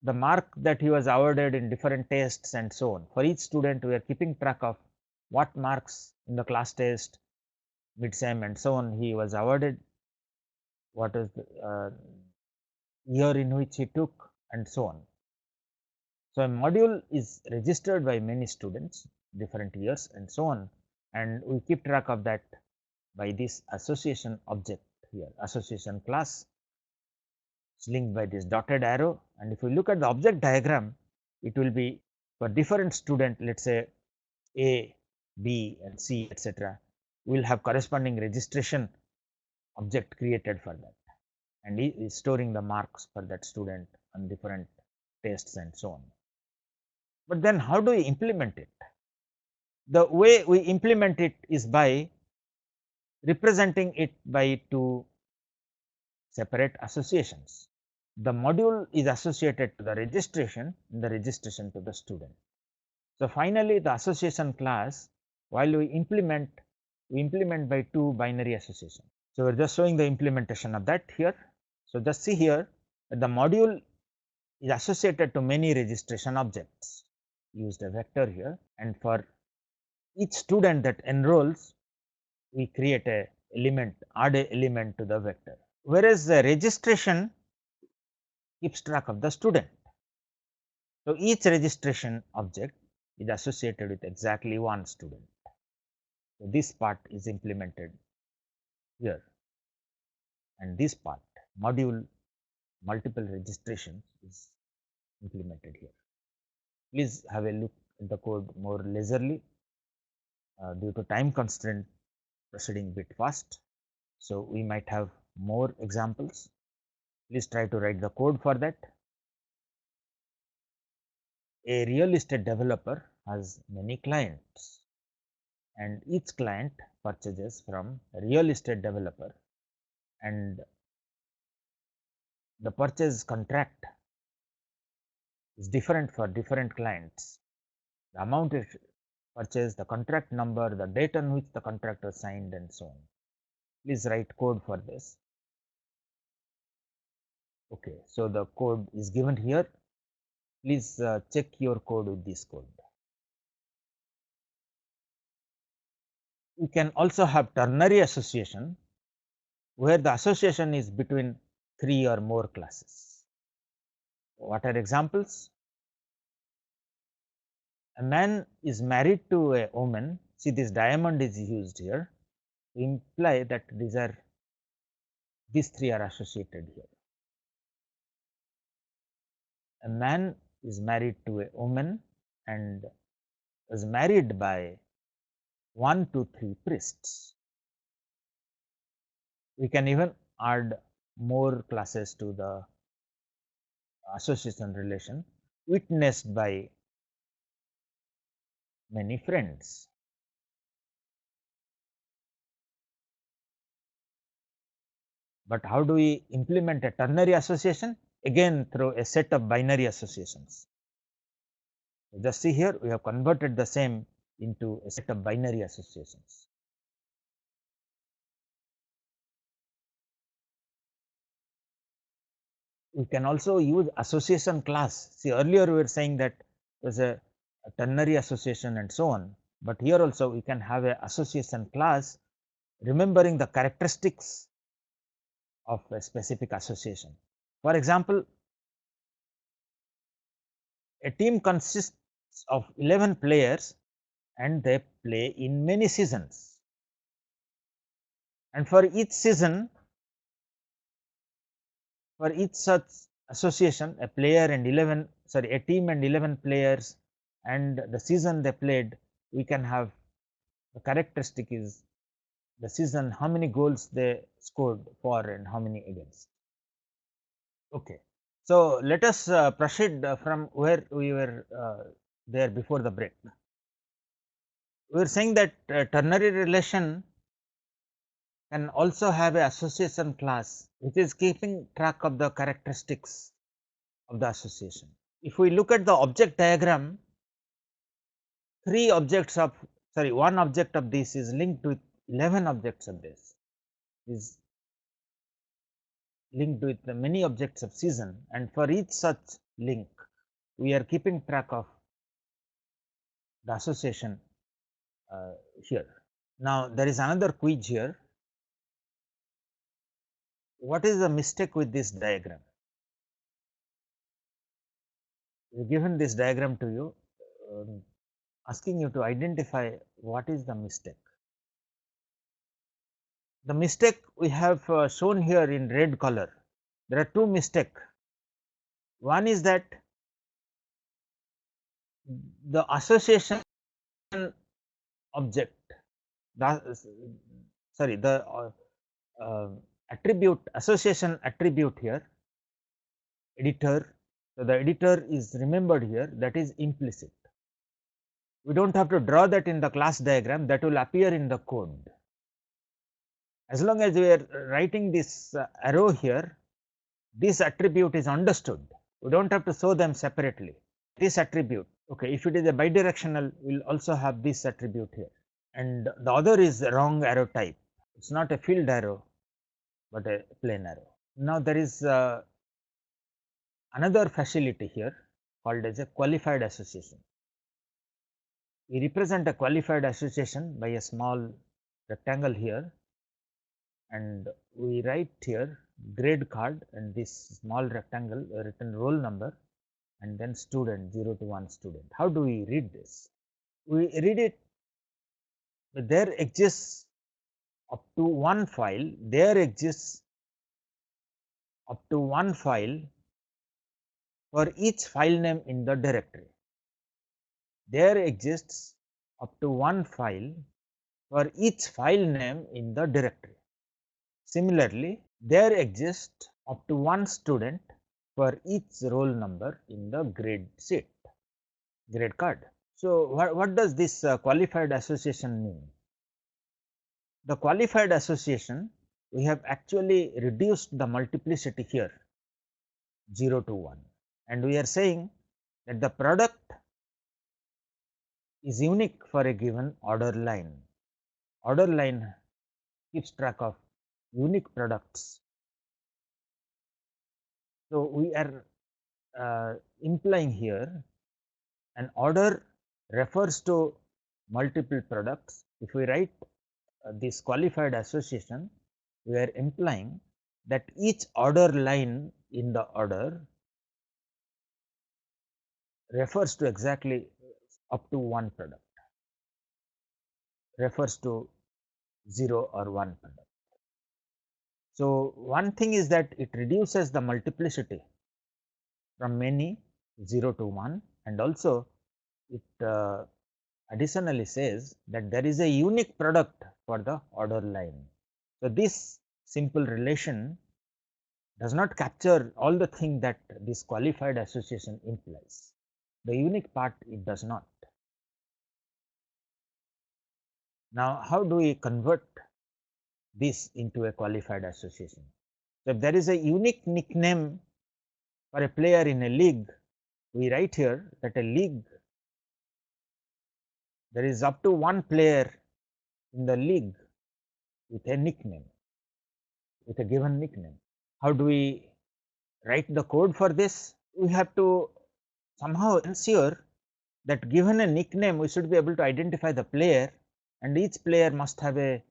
the mark that he was awarded in different tests and so on. For each student we are keeping track of what marks in the class test, mid-sem and so on he was awarded, what is the year in which he took and so on. So, a module is registered by many students, different years and so on, and we keep track of that by this association object here, association class is linked by this dotted arrow. And if we look at the object diagram, it will be for different student, let us say A, B and C etc. We will have corresponding registration object created for that, and he is storing the marks for that student on different tests and so on. But then how do we implement it? The way we implement it is by representing it by two separate associations. The module is associated to the registration and the registration to the student. So, finally, the association class, while we implement by two binary association. So, we are just showing the implementation of that here. So, just see here that the module is associated to many registration objects, used a vector here, and for each student that enrolls we create a element, add a element to the vector, whereas the registration keeps track of the student. So, each registration object is associated with exactly one student. So, this part is implemented here, and this part module multiple registrations is implemented here. Please have a look at the code more leisurely due to time constraint, proceeding bit fast. So, we might have more examples. Please try to write the code for that. A real estate developer has many clients, and each client purchases from a real estate developer, and the purchase contract is different for different clients. The amount is purchased, the contract number, the date on which the contract was signed and so on. Please write code for this. Okay, so the code is given here. Please check your code with this code. You can also have ternary association, where the association is between 3 or more classes. What are examples? A man is married to a woman. See, this diamond is used here to imply that these three are associated here. A man is married to a woman and was married by 1 to 3 priests. We can even add more classes to the association relation witnessed by many friends. But how do we implement a ternary association? Again, through a set of binary associations. Just see here, we have converted the same into a set of binary associations. We can also use association class. See, earlier we were saying that there's a ternary association and so on, but here also we can have a association class remembering the characteristics of a specific association. For example, a team consists of 11 players and they play in many seasons, and for each season, for each such association, a team and 11 players and the season they played, we can have the characteristic is the season, how many goals they scored for and how many against. Okay. So, let us proceed from where we were there before the break. We were saying that ternary relation can also have a association class which is keeping track of the characteristics of the association. If we look at the object diagram, one object of this is linked with 11 objects of this, is linked with the many objects of season, and for each such link we are keeping track of the association here. Now, there is another quiz here. What is the mistake with this diagram? We have given this diagram to you, asking you to identify what is the mistake. The mistake we have shown here in red color. There are two mistakes. One is that the association object, the attribute, association attribute here, editor. So, the editor is remembered here, that is implicit. We do not have to draw that in the class diagram, that will appear in the code. As long as we are writing this arrow here, this attribute is understood. We do not have to show them separately. This attribute, okay, if it is a bidirectional, we will also have this attribute here, and the other is the wrong arrow type. It is not a filled arrow, but a plain arrow. Now, there is another facility here called as a qualified association. We represent a qualified association by a small rectangle here, and we write here grade card and this small rectangle written roll number and then student 0 to 1 student. How do we read this? We read it, there exists up to one file, for each file name in the directory. There exists up to one file for each file name in the directory. Similarly, there exists up to one student for each roll number in the grade sheet, grade card. So, what does this qualified association mean? The qualified association, we have actually reduced the multiplicity here 0 to 1, and we are saying that the product is unique for a given order line. Order line keeps track of unique products. So, we are implying here an order refers to multiple products. If we write this qualified association, we are implying that each order line in the order refers to exactly up to one product, refers to 0 or 1 product. So, one thing is that it reduces the multiplicity from many 0 to 1, and also it additionally says that there is a unique product for the order line. So, this simple relation does not capture all the thing that this qualified association implies. The unique part it does not. Now, how do we convert this into a qualified association? So, if there is a unique nickname for a player in a league, we write here that a league, there is up to one player in the league with a nickname, with a given nickname. How do we write the code for this? We have to somehow ensure that given a nickname, we should be able to identify the player, and each player must have a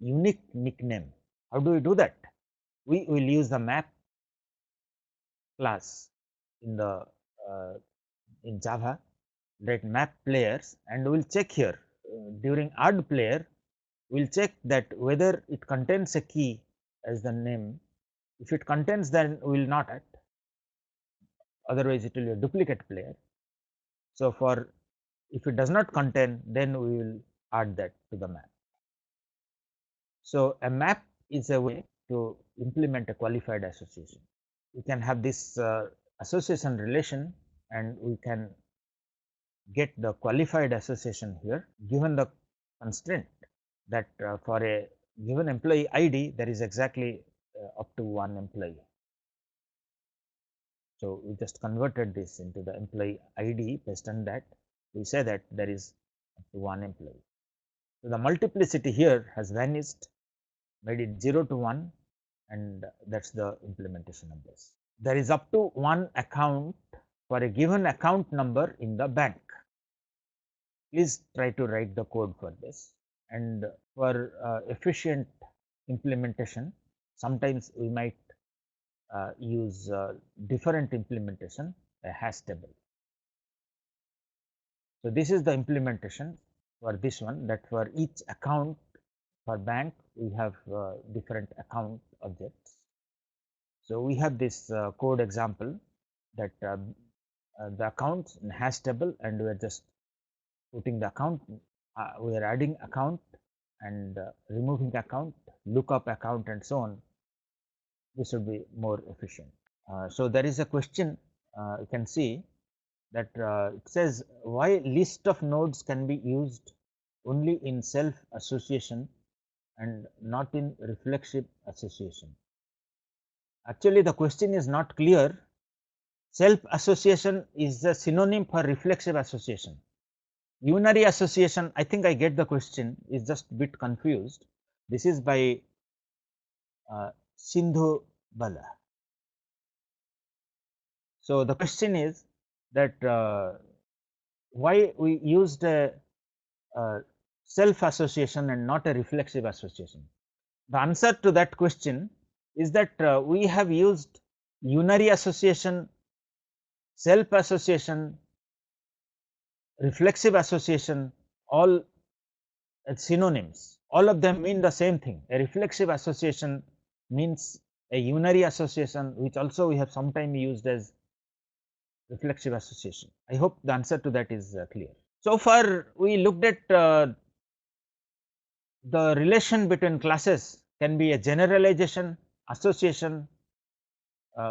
unique nickname. How do we do that? We will use the map class in the in Java, that map players, and we will check here during add player, we will check that whether it contains a key as the name. If it contains, then we will not add, otherwise it will be a duplicate player. So, for if it does not contain, then we will add that to the map. So, a map is a way to implement a qualified association. We can have this association relation, and we can get the qualified association here given the constraint that for a given employee ID there is exactly up to one employee. So, we just converted this into the employee ID. Based on that, we say that there is up to one employee. So, the multiplicity here has vanished, made it 0 to 1, and that is the implementation of this. There is up to one account for a given account number in the bank. Please try to write the code for this, and for efficient implementation, sometimes we might use different implementation, a hash table. So, this is the implementation for this one, that for each account for bank we have different account objects. So, we have this code example that the accounts in hash table, and we are just putting the account, we are adding account and removing account, lookup account, and so on. This should be more efficient. So, there is a question you can see that it says why list of nodes can be used only in self association and not in reflexive association. Actually, the question is not clear. Self association is a synonym for reflexive association. Unary association, I think I get the question, is just a bit confused. This is by Sindhu Bala. So, the question is that why we used a self association and not a reflexive association. The answer to that question is that we have used unary association, self association, reflexive association, all synonyms. All of them mean the same thing. A reflexive association means a unary association, which also we have sometimes used as reflexive association. I hope the answer to that is clear. So far, we looked at the relation between classes can be a generalization, association.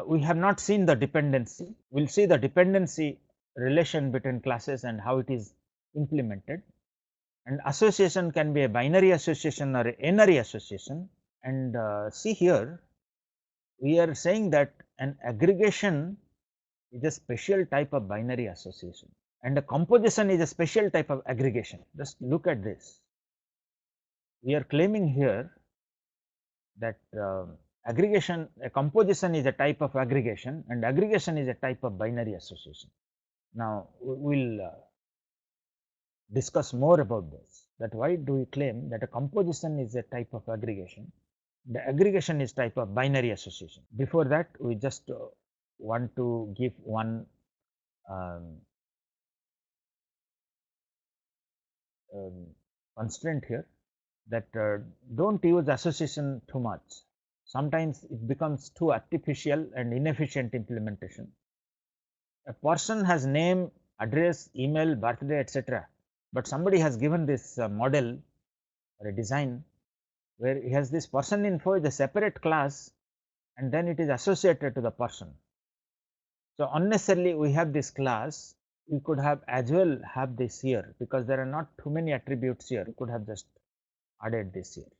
We have not seen the dependency. We will see the dependency relation between classes and how it is implemented. And association can be a binary association or a n-ary association. And see here, we are saying that an aggregation is a special type of binary association, and a composition is a special type of aggregation. Just look at this. We are claiming here that aggregation, a composition is a type of aggregation, and aggregation is a type of binary association. Now, we will discuss more about this, that why do we claim that a composition is a type of aggregation, the aggregation is type of binary association. Before that, we just want to give one constraint here, that do not use association too much. Sometimes it becomes too artificial and inefficient implementation. A person has name, address, email, birthday, etc., but somebody has given this model or a design where he has this person info is a separate class and then it is associated to the person. So unnecessarily we have this class, we could have as well have this here because there are not too many attributes here, we could have just added this here.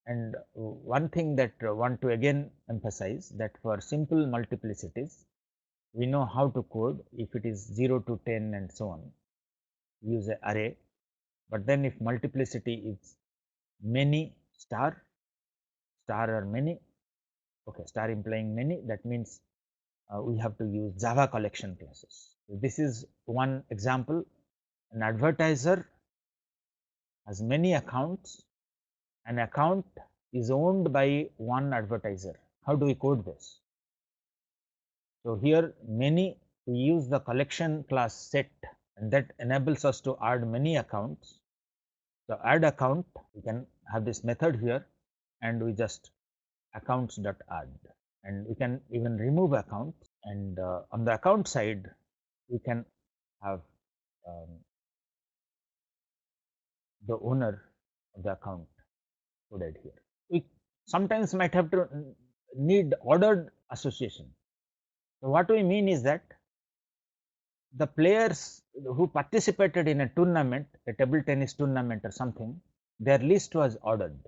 And one thing that I want to again emphasize that for simple multiplicities, we know how to code if it is 0 to 10 and so on, use an array. But then if multiplicity is many star or many, okay, star implying many, that means we have to use Java collection classes. This is one example. An advertiser has many accounts. An account is owned by one advertiser. How do we code this? So here many, we use the collection class set, and that enables us to add many accounts. So add account, we can have this method here, and we just accounts.add, and we can even remove accounts. And on the account side, we can have the owner of the account coded here. We sometimes might have to need ordered association. So what we mean is that the players who participated in a tournament, a table tennis tournament or something, their list was ordered.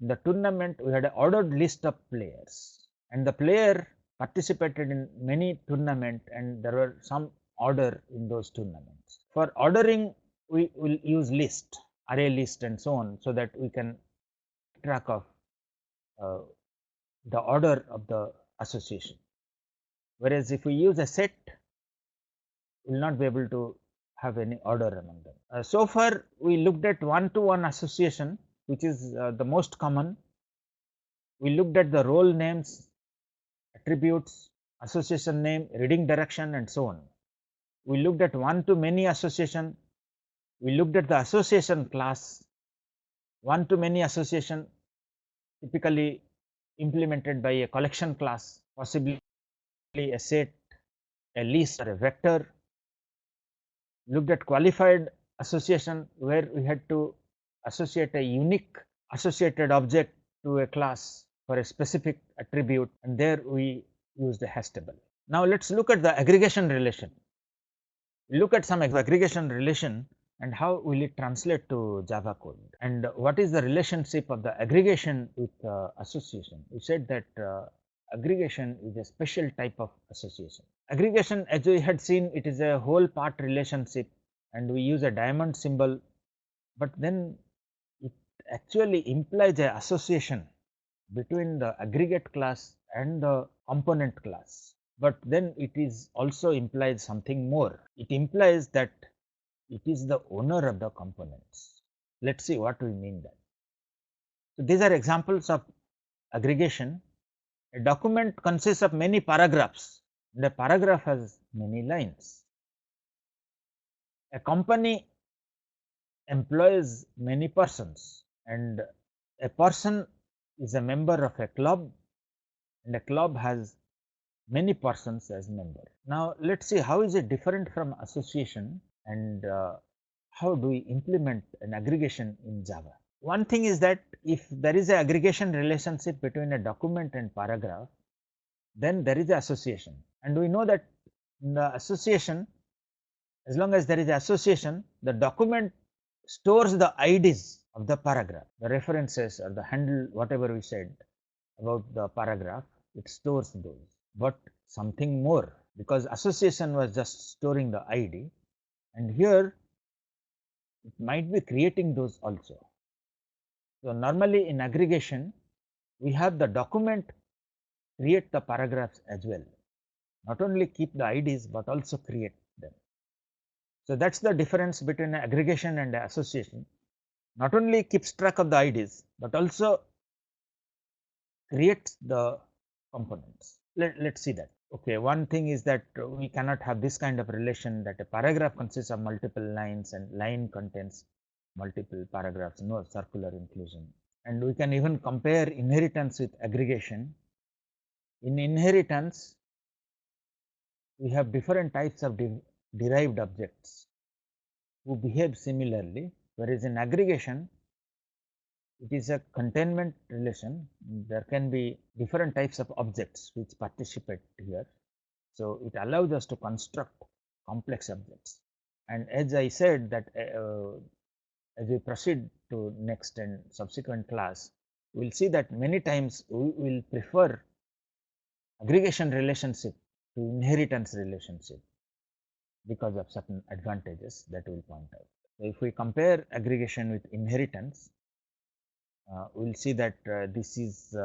In the tournament, we had an ordered list of players, and the player participated in many tournaments, and there were some order in those tournaments. For ordering, we will use list, array list, and so on, so that we can keep track of the order of the association. Whereas if we use a set, we will not be able to have any order among them. So far, we looked at one-to-one association, which is the most common. We looked at the role names, attributes, association name, reading direction, and so on. We looked at one-to-many association. We looked at the association class. One-to-many association typically implemented by a collection class, possibly a set, a list, or a vector. Looked at qualified association, where we had to associate a unique associated object to a class for a specific attribute, and there we use the hash table. Now let's look at the aggregation relation. Look at some aggregation relation and how will it translate to Java code, and what is the relationship of the aggregation with association. We said that aggregation is a special type of association. Aggregation, as we had seen, it is a whole part relationship, and we use a diamond symbol, but then it actually implies an association between the aggregate class and the component class. But then it is also implies something more. It implies that it is the owner of the components. Let's see what we mean that. So these are examples of aggregation. A document consists of many paragraphs, and a paragraph has many lines. A company employs many persons, and a person is a member of a club, and a club has many persons as member. Now let's see how is it different from association, and how do we implement an aggregation in Java. One thing is that if there is an aggregation relationship between a document and paragraph, then there is an association, and we know that in the association, as long as there is an association, the document stores the IDs of the paragraph, the references or the handle, whatever we said about the paragraph, it stores those. But something more, because association was just storing the ID, and here it might be creating those also. So normally in aggregation, we have the document create the paragraphs as well, not only keep the IDs but also create them. So that's the difference between aggregation and association. Not only keeps track of the IDs but also creates the components. Let's see that. Okay, one thing is that we cannot have this kind of relation that a paragraph consists of multiple lines and line contains multiple paragraphs, no circular inclusion. And we can even compare inheritance with aggregation. In inheritance, we have different types of derived objects. who behave similarly, whereas in aggregation it is a containment relation. There can be different types of objects which participate here. So, it allows us to construct complex objects, and as I said that as we proceed to next and subsequent class, we will see that many times we will prefer aggregation relationship to inheritance relationship because of certain advantages that we will point out. So, if we compare aggregation with inheritance, we will see that this is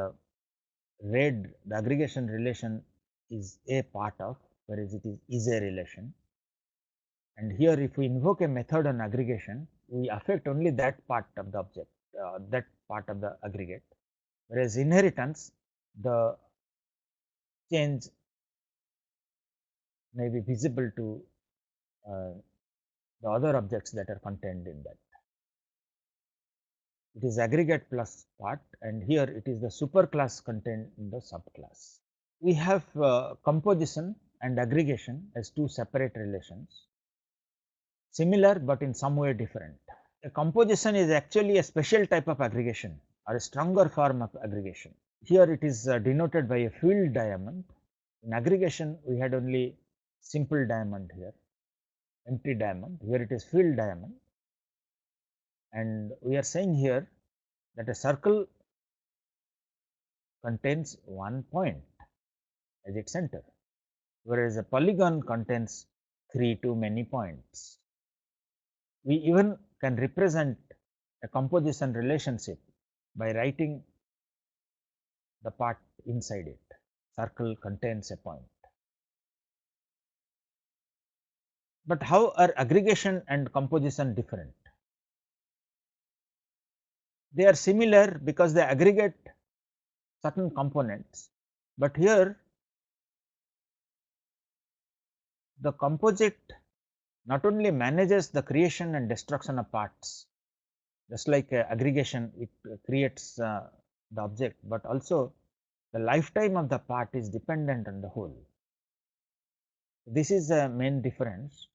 red, the aggregation relation is a part of, whereas it is a relation. And here if we invoke a method on aggregation, we affect only that part of the object, that part of the aggregate, whereas inheritance, the change may be visible to the other objects that are contained in that. It is aggregate plus part, and here it is the superclass contained in the subclass. We have composition and aggregation as two separate relations, similar but in some way different. A composition is actually a special type of aggregation or a stronger form of aggregation. Here it is denoted by a filled diamond. In aggregation, we had only simple diamond here, empty diamond. Here it is filled diamond, and we are saying here that a circle contains one point as its center, whereas a polygon contains three to many points. We even can represent a composition relationship by writing the part inside it. Circle contains a point. But how are aggregation and composition different? They are similar because they aggregate certain components, but here the composite not only manages the creation and destruction of parts, just like aggregation, it creates the object, but also the lifetime of the part is dependent on the whole. This is the main difference,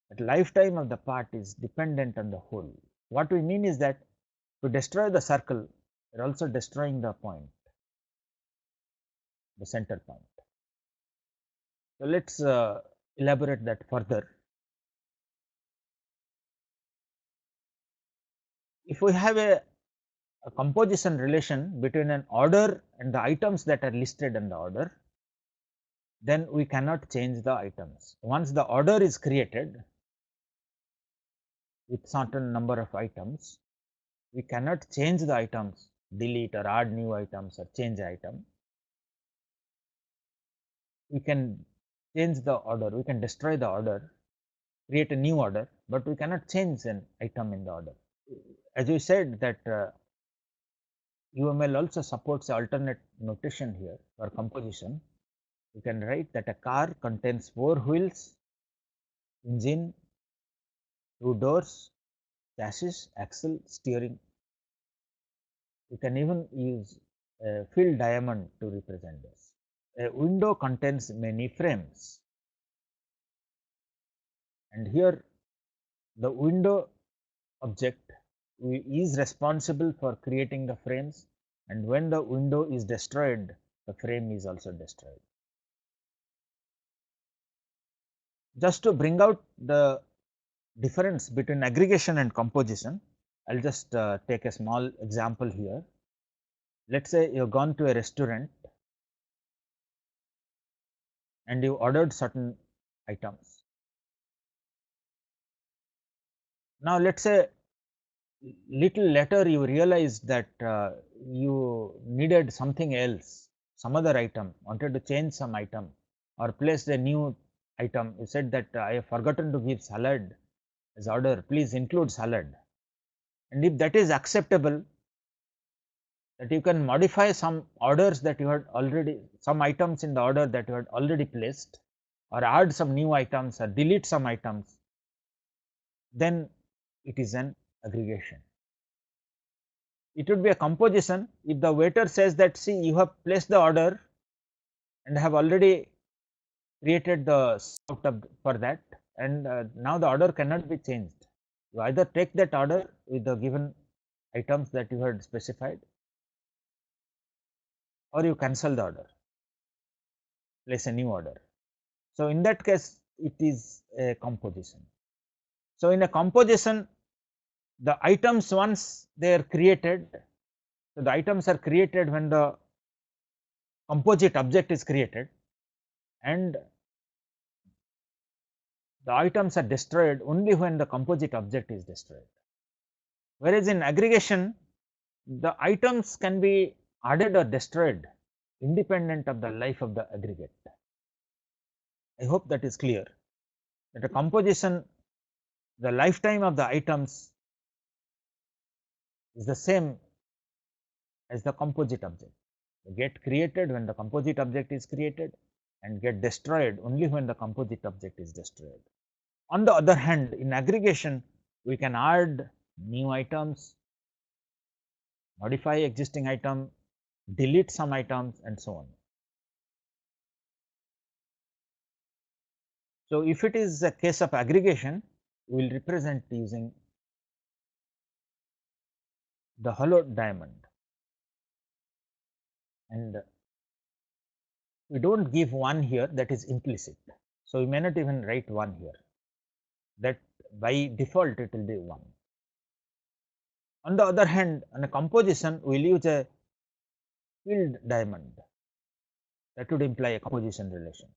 that lifetime of the part is dependent on the whole. What we mean is that to destroy the circle, we are also destroying the point, the center point. So, let us elaborate that further. If we have a composition relation between an order and the items that are listed in the order, then we cannot change the items. Once the order is created with certain number of items, we cannot change the items, delete or add new items or change item. We can change the order, we can destroy the order, create a new order, but we cannot change an item in the order. As we said that UML also supports alternate notation here for composition. You can write that a car contains 4 wheels, engine, 2 doors, chassis, axle, steering. You can even use a filled diamond to represent this. A window contains many frames, and here the window object is responsible for creating the frames, and when the window is destroyed, the frame is also destroyed. Just to bring out the difference between aggregation and composition, I will just take a small example here. Let us say you have gone to a restaurant and you ordered certain items. Now, let us say little later you realize that you needed something else, some other item, wanted to change some item or place a new item. You said that I have forgotten to give salad as order, please include salad. And if that is acceptable, that you can modify some orders that you had already, some items in the order that you had already placed, or add some new items or delete some items, then it is an aggregation. It would be a composition if the waiter says that, see, you have placed the order and have already created the for that, and now the order cannot be changed. You either take that order with the given items that you had specified, or you cancel the order, place a new order. So, in that case it is a composition. So, in a composition, the items once they are created, so the items are created when the composite object is created, and the items are destroyed only when the composite object is destroyed. Whereas in aggregation, the items can be added or destroyed independent of the life of the aggregate. I hope that is clear, that a composition, the lifetime of the items is the same as the composite object. They get created when the composite object is created and get destroyed only when the composite object is destroyed. On the other hand, in aggregation, we can add new items, modify existing item, delete some items, and so on. So, if it is a case of aggregation, we will represent using the hollow diamond, and we do not give 1 here, that is implicit. So, we may not even write 1 here, that by default it will be 1. On the other hand, on a composition we will use a filled diamond, that would imply a composition relation.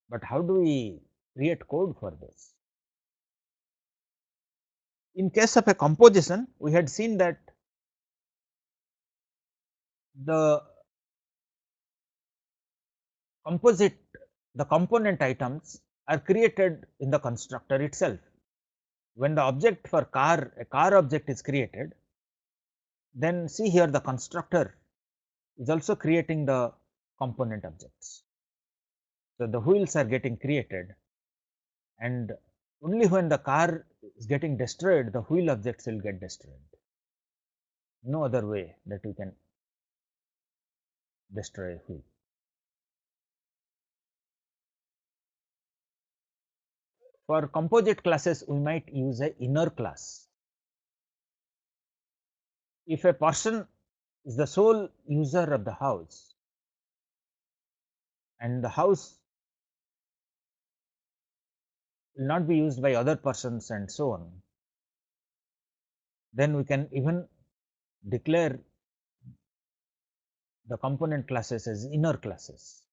But how do we create code for this? In case of a composition, we had seen that the component items are created in the constructor itself. When the object for a car object is created, then see here the constructor is also creating the component objects. So, the wheels are getting created, and only when the car is getting destroyed, the wheel objects will get destroyed. No other way that you can destroy a wheel. For composite classes, we might use a inner class. If a person is the sole user of the house and the house will not be used by other persons and so on, then we can even declare the component classes as inner classes,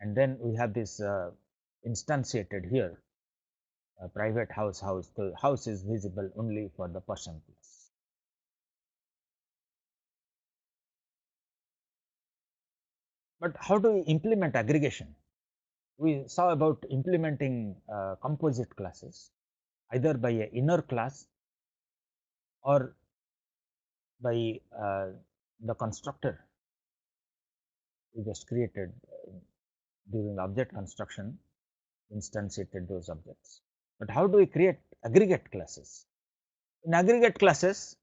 and then we have this instantiated here, private house. The house is visible only for the person class. But how do we implement aggregation? We saw about implementing composite classes either by a inner class or by the constructor we just created during object construction, instantiated those objects. But how do we create aggregate classes? In aggregate classes,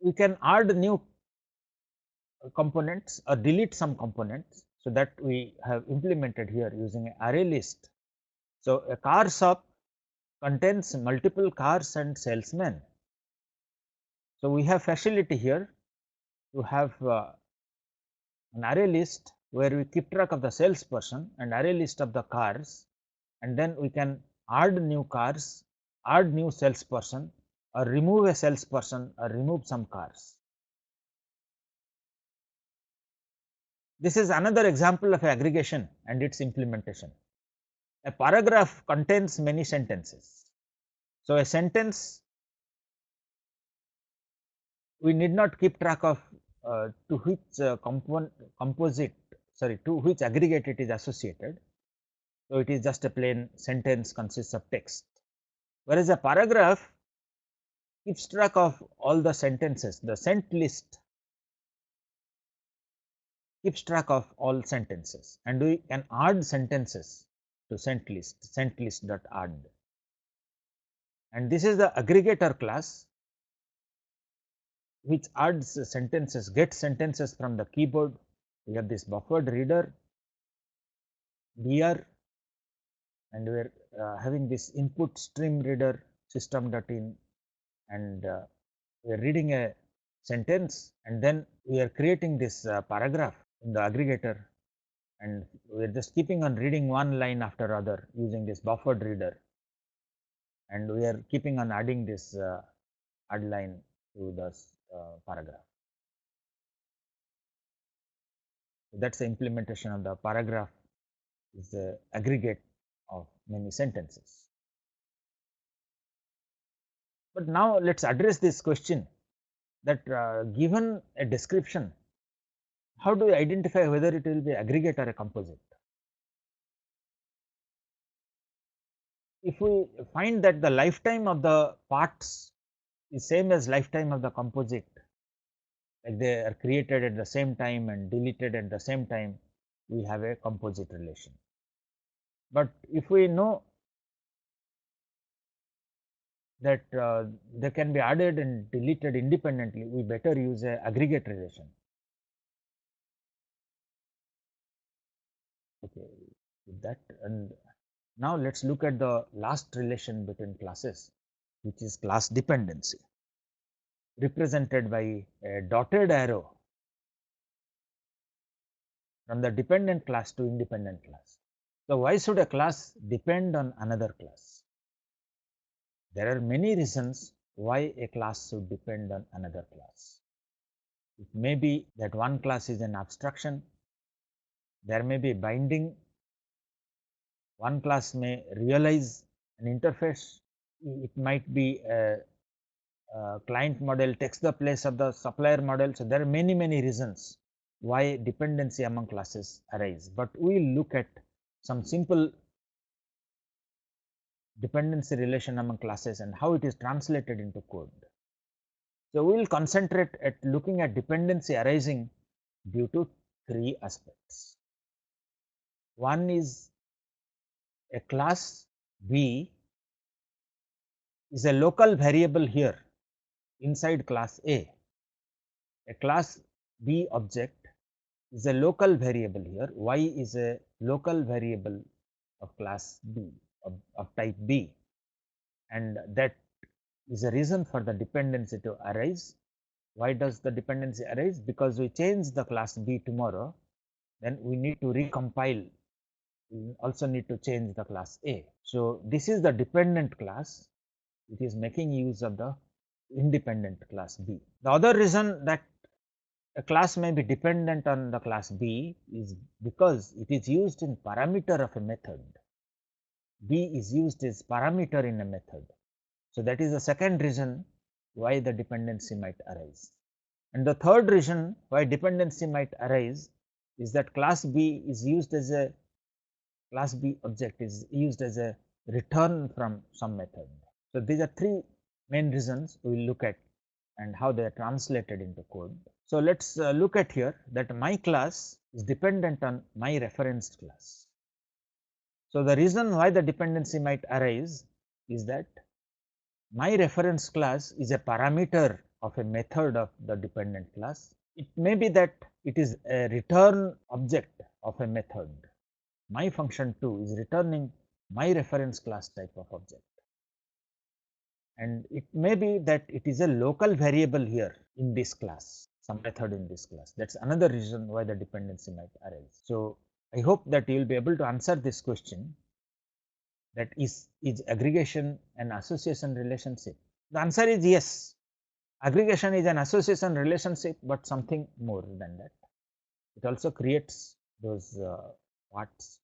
we can add new components or delete some components. So, that we have implemented here using an array list. So, a car shop contains multiple cars and salesmen. So, we have facility here to have an array list where we keep track of the salesperson and array list of the cars, and then we can add new cars, add new salesperson, or remove a salesperson or remove some cars. This is another example of aggregation and its implementation. A paragraph contains many sentences. So, a sentence we need not keep track of to which to which aggregate it is associated. So, it is just a plain sentence consists of text, whereas a paragraph keeps track of all the sentences. The sent list keeps track of all sentences, and we can add sentences to sent list dot add, and this is the aggregator class which adds sentences, gets sentences from the keyboard. We have this buffered reader, BR, and we are having this input stream reader system.in, and we are reading a sentence, and then we are creating this paragraph in the aggregator, and we are just keeping on reading one line after other using this buffered reader, and we are keeping on adding this add line to the paragraph. So that's the implementation of the paragraph, is the aggregate of many sentences. But now let's address this question that given a description, how do we identify whether it will be aggregate or a composite? If we find that the lifetime of the parts is same as lifetime of the composite, like they are created at the same time and deleted at the same time, we have a composite relation. But if we know that they can be added and deleted independently, we better use a aggregate relation. Okay, with that, and now let's look at the last relation between classes, which is class dependency, represented by a dotted arrow from the dependent class to independent class. So why should a class depend on another class? There are many reasons why a class should depend on another class. It may be that one class is an abstraction, there may be binding, one class may realize an interface, it might be a client model takes the place of the supplier model. So there are many reasons why dependency among classes arise, but we will look at some simple dependency relation among classes and how it is translated into code. So we will concentrate at looking at dependency arising due to three aspects. One is a class B is a local variable here inside class A. A class B object is a local variable here. Y is a local variable of class B, of type B, and that is a reason for the dependency to arise. Why does the dependency arise? Because we change the class B tomorrow, then we need to recompile. We also need to change the class A. So this is the dependent class. It is making use of the independent class B. The other reason that a class may be dependent on the class B is because it is used in parameter of a method. B is used as parameter in a method. So that is the second reason why the dependency might arise. And the third reason why dependency might arise is that class B is used as a class B object is used as a return from some method. So these are three main reasons we will look at and how they are translated into code. So let's look at here that my class is dependent on my referenced class. So the reason why the dependency might arise is that my reference class is a parameter of a method of the dependent class. It may be that it is a return object of a method. My function 2 is returning my reference class type of object, and it may be that it is a local variable here in this class, some method in this class. That's another reason why the dependency might arise. So I hope that you will be able to answer this question, that is aggregation an association relationship? The answer is yes. Aggregation is an association relationship, but something more than that. It also creates those parts.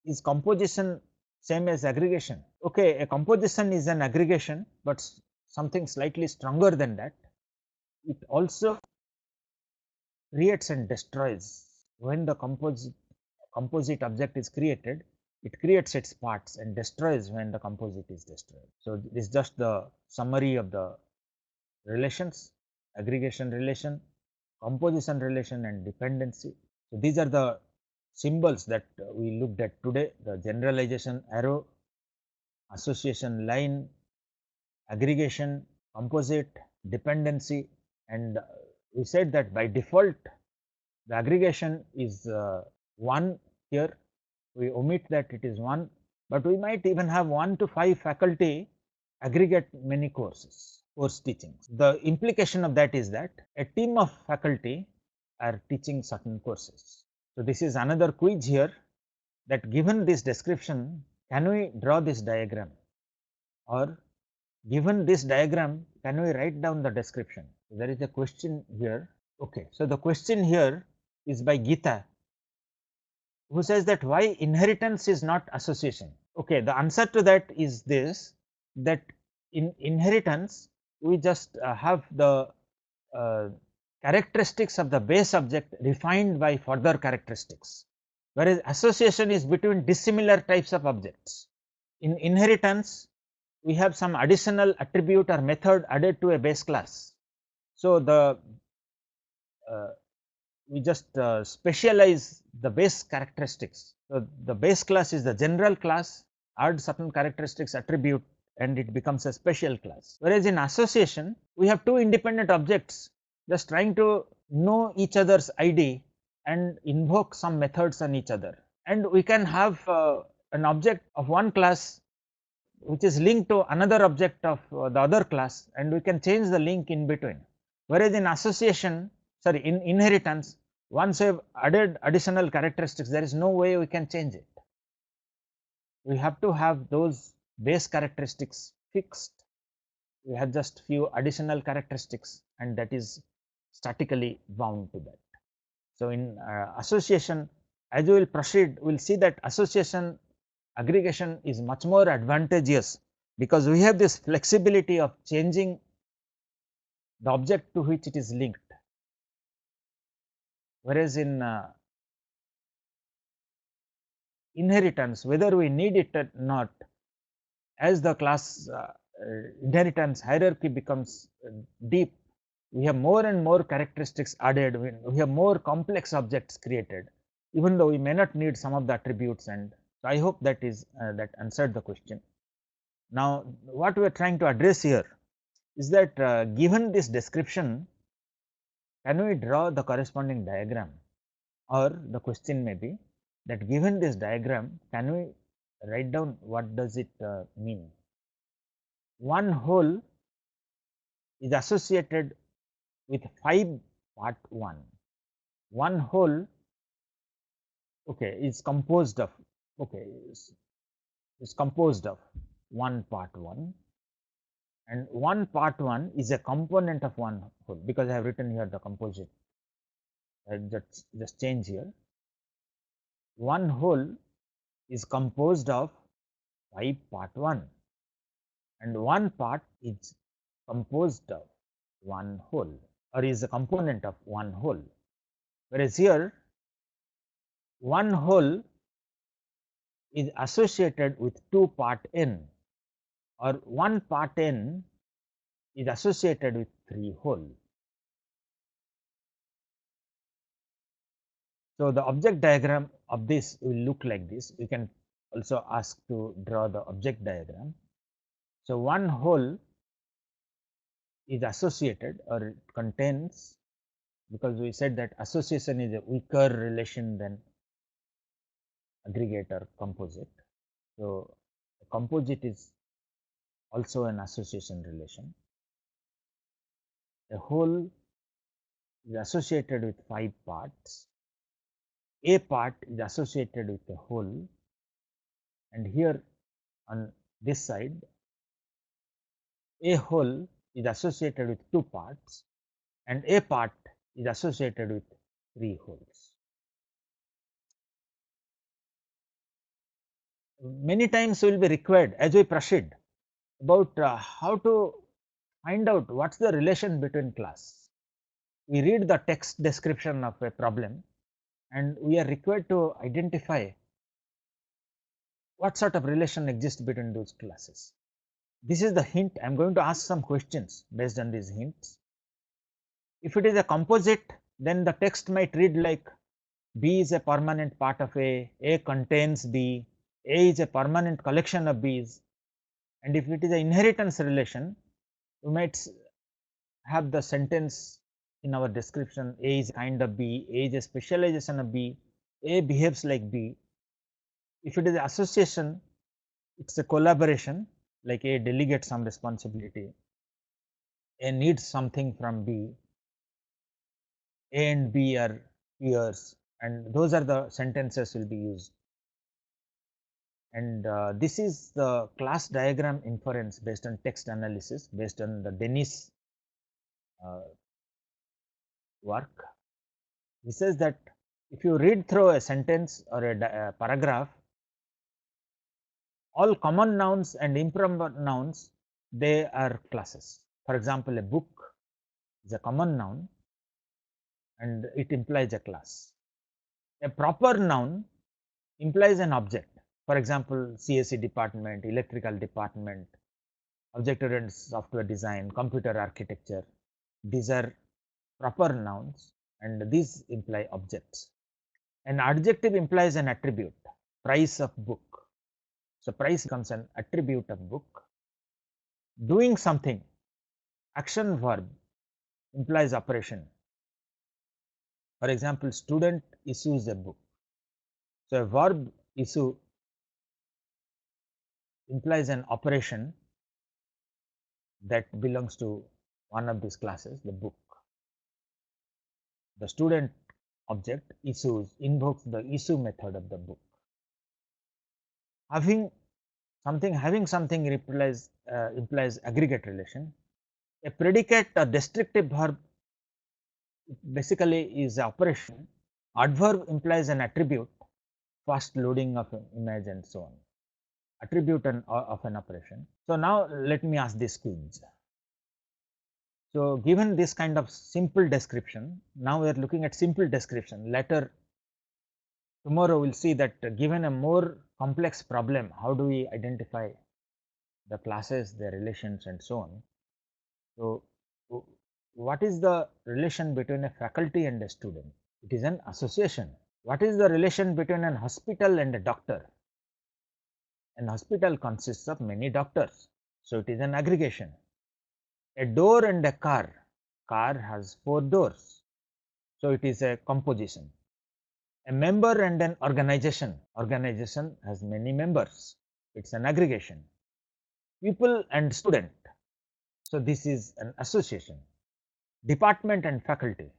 Is composition same as aggregation? Okay, a composition is an aggregation, but something slightly stronger than that. It also creates and destroys. When the composite object is created, it creates its parts and destroys when the composite is destroyed. So this is just the summary of the relations: aggregation relation, composition relation, and dependency. So these are the symbols that we looked at today: the generalization arrow, association line, aggregation, composite, dependency, and we said that by default the aggregation is 1 here, we omit that it is 1, but we might even have 1 to 5 faculty aggregate many course teachings. The implication of that is that a team of faculty are teaching certain courses. So, this is another quiz here, that given this description, can we draw this diagram, or given this diagram, can we write down the description? There is a question here. Okay, so the question here is by Geeta, who says that why inheritance is not association. Okay, the answer to that is this, that in inheritance we just have the characteristics of the base object refined by further characteristics, whereas association is between dissimilar types of objects. In inheritance, we have some additional attribute or method added to a base class. So, the we just specialize the base characteristics. So, the base class is the general class, add certain characteristics attribute, and it becomes a special class. Whereas in association, we have two independent objects just trying to know each other's ID and invoke some methods on each other. And we can have an object of one class which is linked to another object of the other class, and we can change the link in between. Whereas in association, sorry, in inheritance, once we have added additional characteristics, there is no way we can change it. We have to have those base characteristics fixed. We have just few additional characteristics, and that is statically bound to that. So, in association, as we will proceed, we will see that association aggregation is much more advantageous, because we have this flexibility of changing the object to which it is linked. Whereas in inheritance, whether we need it or not, as the class inheritance hierarchy becomes deep, we have more and more characteristics added, we have more complex objects created, even though we may not need some of the attributes. And so, I hope that is that answered the question. Now, what we are trying to address here is that given this description, can we draw the corresponding diagram, or the question may be that given this diagram, can we write down what does it mean. One whole is associated with 5 part 1. One whole, okay, is composed of, okay, is composed of 1 part 1, and 1 part 1 is a component of 1 whole, because I have written here the composite. Just change here. 1 whole is composed of 5 part 1, and 1 part is composed of 1 whole, or is a component of 1 whole. Whereas here, 1 whole is associated with 2 part n, or 1 part n is associated with 3 whole. So, the object diagram of this will look like this. We can also ask to draw the object diagram. So, 1 whole is associated, or it contains, because we said that association is a weaker relation than aggregate or composite. So, composite is also an association relation. A whole is associated with 5 parts. A part is associated with a whole, and here on this side, a whole is associated with 2 parts, and a part is associated with 3 wholes. Many times will be required as we proceed about how to find out what is the relation between class. We read the text description of a problem, and we are required to identify what sort of relation exists between those classes. This is the hint. I am going to ask some questions based on these hints. If it is a composite, then the text might read like B is a permanent part of A contains B, A is a permanent collection of B's. And if it is an inheritance relation, we might have the sentence in our description, A is a kind of B, A is a specialization of B, A behaves like B. If it is association, it's a collaboration, like A delegates some responsibility, A needs something from B, A and B are peers, and those are the sentences will be used. And this is the class diagram inference based on text analysis, based on the Dennis work. He says that if you read through a sentence or a paragraph, all common nouns and improper nouns, they are classes. For example, a book is a common noun and it implies a class. A proper noun implies an object. For example, CSE department, electrical department, object-oriented software design, computer architecture. These are proper nouns and these imply objects. An adjective implies an attribute, price of book. So, price becomes an attribute of book. Doing something, action verb implies operation. For example, student issues a book. So, a verb issue implies an operation that belongs to one of these classes, the book. The student object issues invokes the issue method of the book. Having something implies aggregate relation. A predicate or descriptive verb basically is operation. Adverb implies an attribute, fast loading of an image and so on. Attribute of an operation. So now let me ask this quiz. So given this kind of simple description, now we are looking at simple description. Later tomorrow we'll see that given a more complex problem, how do we identify the classes, their relations and so on. So what is the relation between a faculty and a student? It is an association. What is the relation between an hospital and a doctor? An hospital consists of many doctors, so it is an aggregation. A door and a car has 4 doors, so it is a composition. A member and an organization has many members, it's an aggregation. Pupil and student, so this is an association. Department and faculty,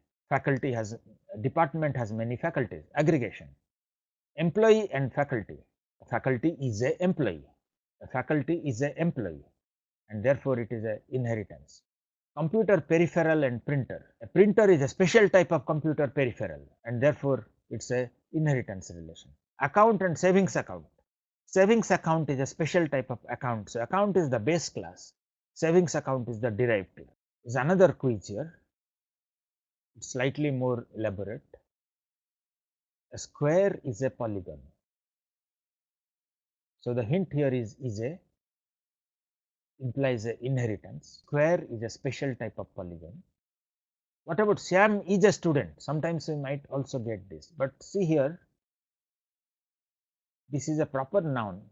department has many faculties, aggregation. Employee and faculty is a employee, and therefore it is a inheritance. Computer peripheral and printer, a printer is a special type of computer peripheral and therefore it's a inheritance relation. Account and savings account is a special type of account, so account is the base class, savings account is the derivative. Is another quiz here, it's slightly more elaborate. A square is a polygon, so the hint here is a implies a inheritance. Square is a special type of polygon. What about Sam is a student? Sometimes we might also get this, but see here, this is a proper noun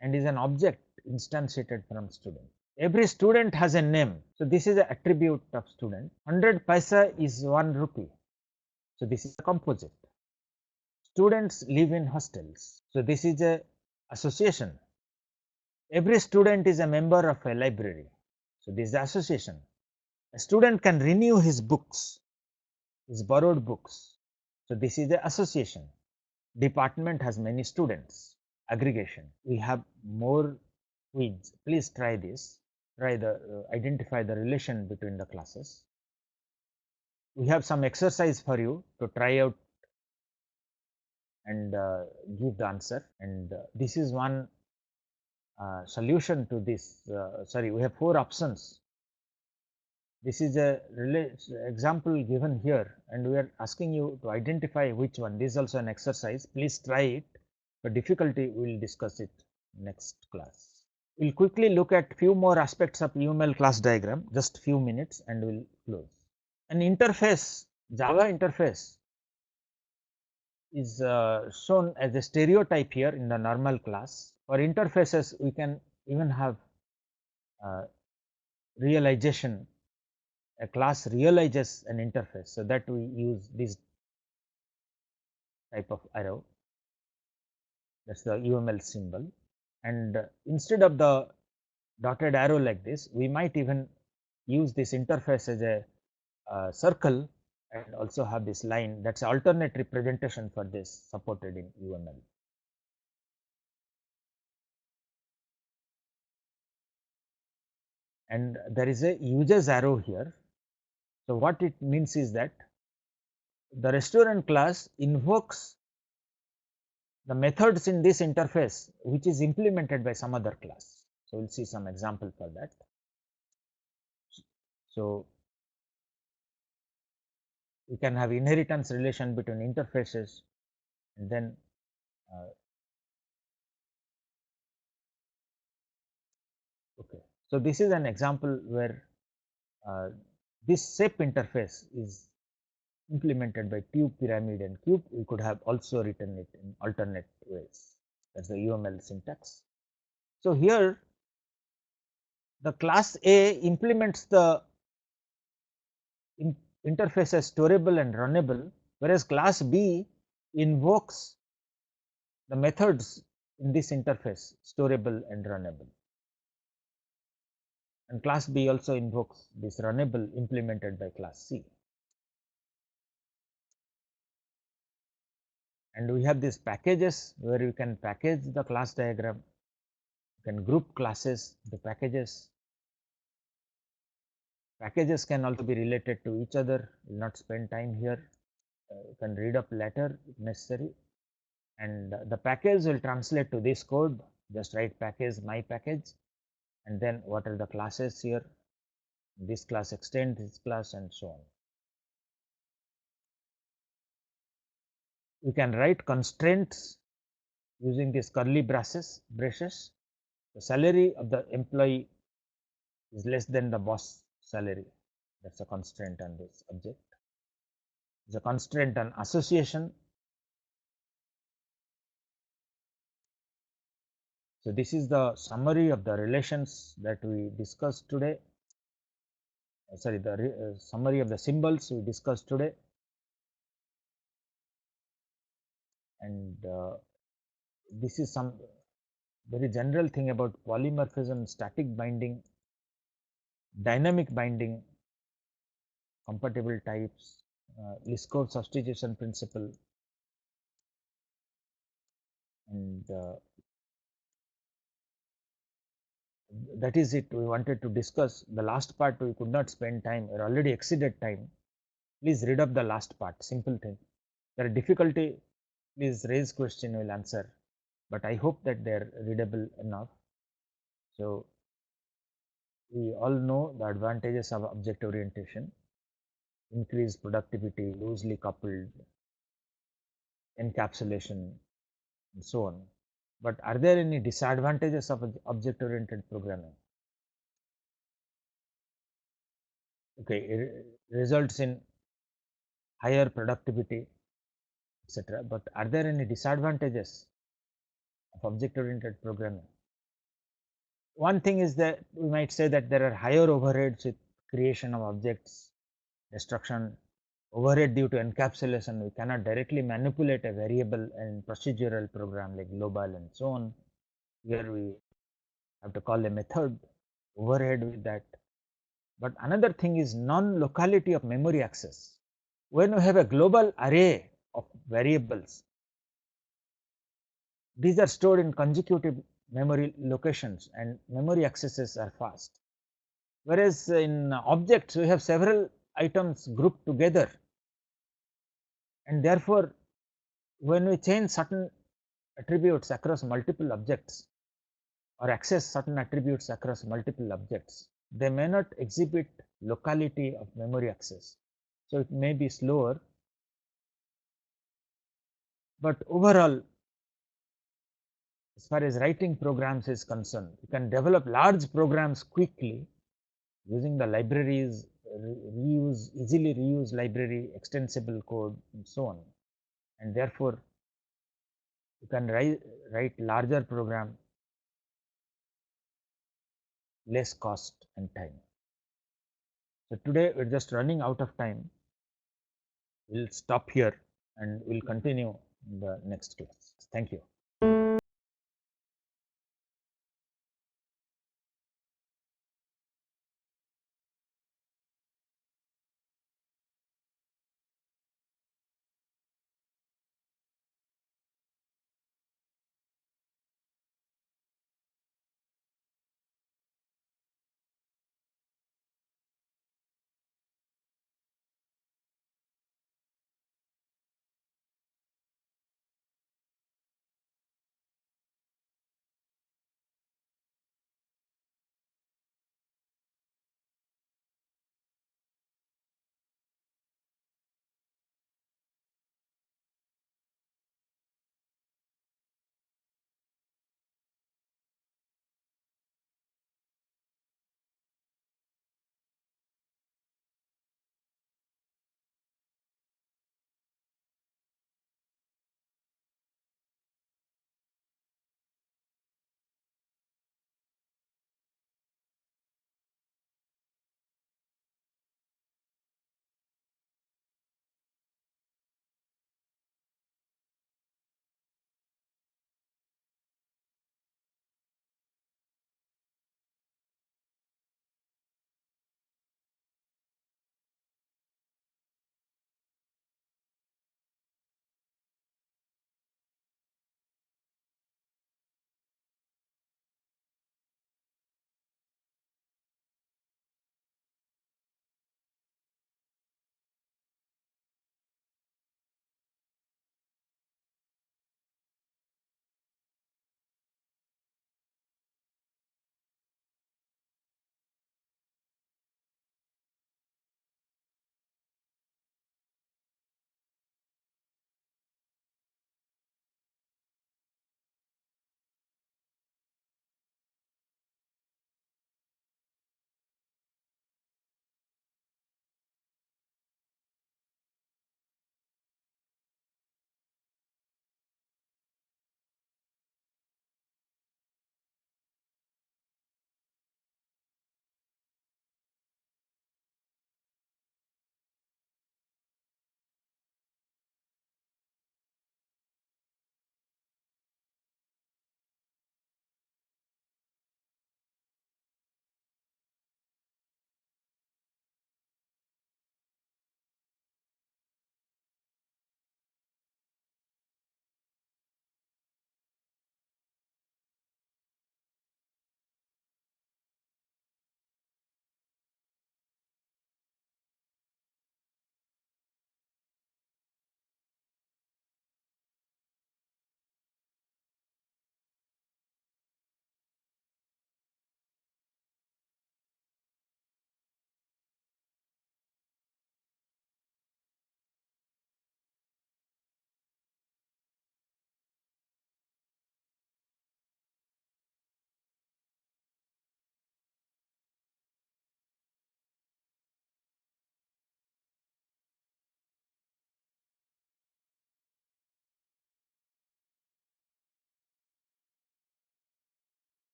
and is an object instantiated from student. Every student has a name, so this is an attribute of student. 100 paisa is 1 rupee, so this is a composite. Students live in hostels, so this is a association. Every student is a member of a library, so this is the association. A student can renew his books, his borrowed books, so this is the association. Department has many students, aggregation. We have more quiz, please try this, identify the relation between the classes. We have some exercise for you to try out and give the answer, and this is one solution to this. We have 4 options. This is a example given here and we are asking you to identify which one. This is also an exercise, please try it. For difficulty we will discuss it next class. We will quickly look at few more aspects of UML class diagram, just few minutes and we will close. An interface, Java interface is shown as a stereotype here in the normal class. For interfaces we can even have realization. A class realizes an interface, so that we use this type of arrow. that's the UML symbol, and instead of the dotted arrow like this, we might even use this interface as a circle and also have this line. That's alternate representation for this supported in UML. And there is a users arrow here. So what it means is that the restaurant class invokes the methods in this interface which is implemented by some other class. So we'll see some example for that. So you can have inheritance relation between interfaces, and then okay. So this is an example where this shape interface is implemented by tube, pyramid, and cube. We could have also written it in alternate ways. That's the UML syntax. So here the class A implements the interface as storable and runnable, whereas class B invokes the methods in this interface storable and runnable. And class B also invokes this runnable implemented by class C. And we have these packages where you can package the class diagram, you can group classes, the packages. Packages can also be related to each other. We will not spend time here. You can read up later if necessary. And the package will translate to this code. Just write package, my package, and then what are the classes here. This class extend this class, and so on. You can write constraints using these curly braces. The salary of the employee is less than the boss salary. That's a constraint on this object. It's a constraint on association. So this is the summary of the relations that we discussed today. Sorry, the summary of the symbols we discussed today. And this is some very general thing about polymorphism, static binding, dynamic binding, compatible types, Liskov substitution principle, and that is it. We wanted to discuss the last part. We could not spend time, we already exceeded time. Please read up the last part. Simple thing. There are difficulty, please raise question, we will answer, but I hope that they are readable enough. So we all know the advantages of object orientation: increased productivity, loosely coupled, encapsulation, and so on. But are there any disadvantages of object oriented programming? Okay, it results in higher productivity, etc. But are there any disadvantages of object oriented programming? One thing is that we might say that there are higher overheads with creation of objects, destruction, overhead due to encapsulation. We cannot directly manipulate a variable and procedural program like global and so on. Here we have to call a method, overhead with that. But another thing is non-locality of memory access. When we have a global array of variables, these are stored in consecutive memory locations and memory accesses are fast. Whereas in objects, we have several items grouped together, and therefore, when we change certain attributes across multiple objects or access certain attributes across multiple objects, they may not exhibit locality of memory access. So it may be slower, but overall, as far as writing programs is concerned, you can develop large programs quickly using the libraries, easily reuse library, extensible code, and so on. And therefore, you can write larger program, less cost and time. So today we're just running out of time. We'll stop here and we'll continue in the next class. Thank you.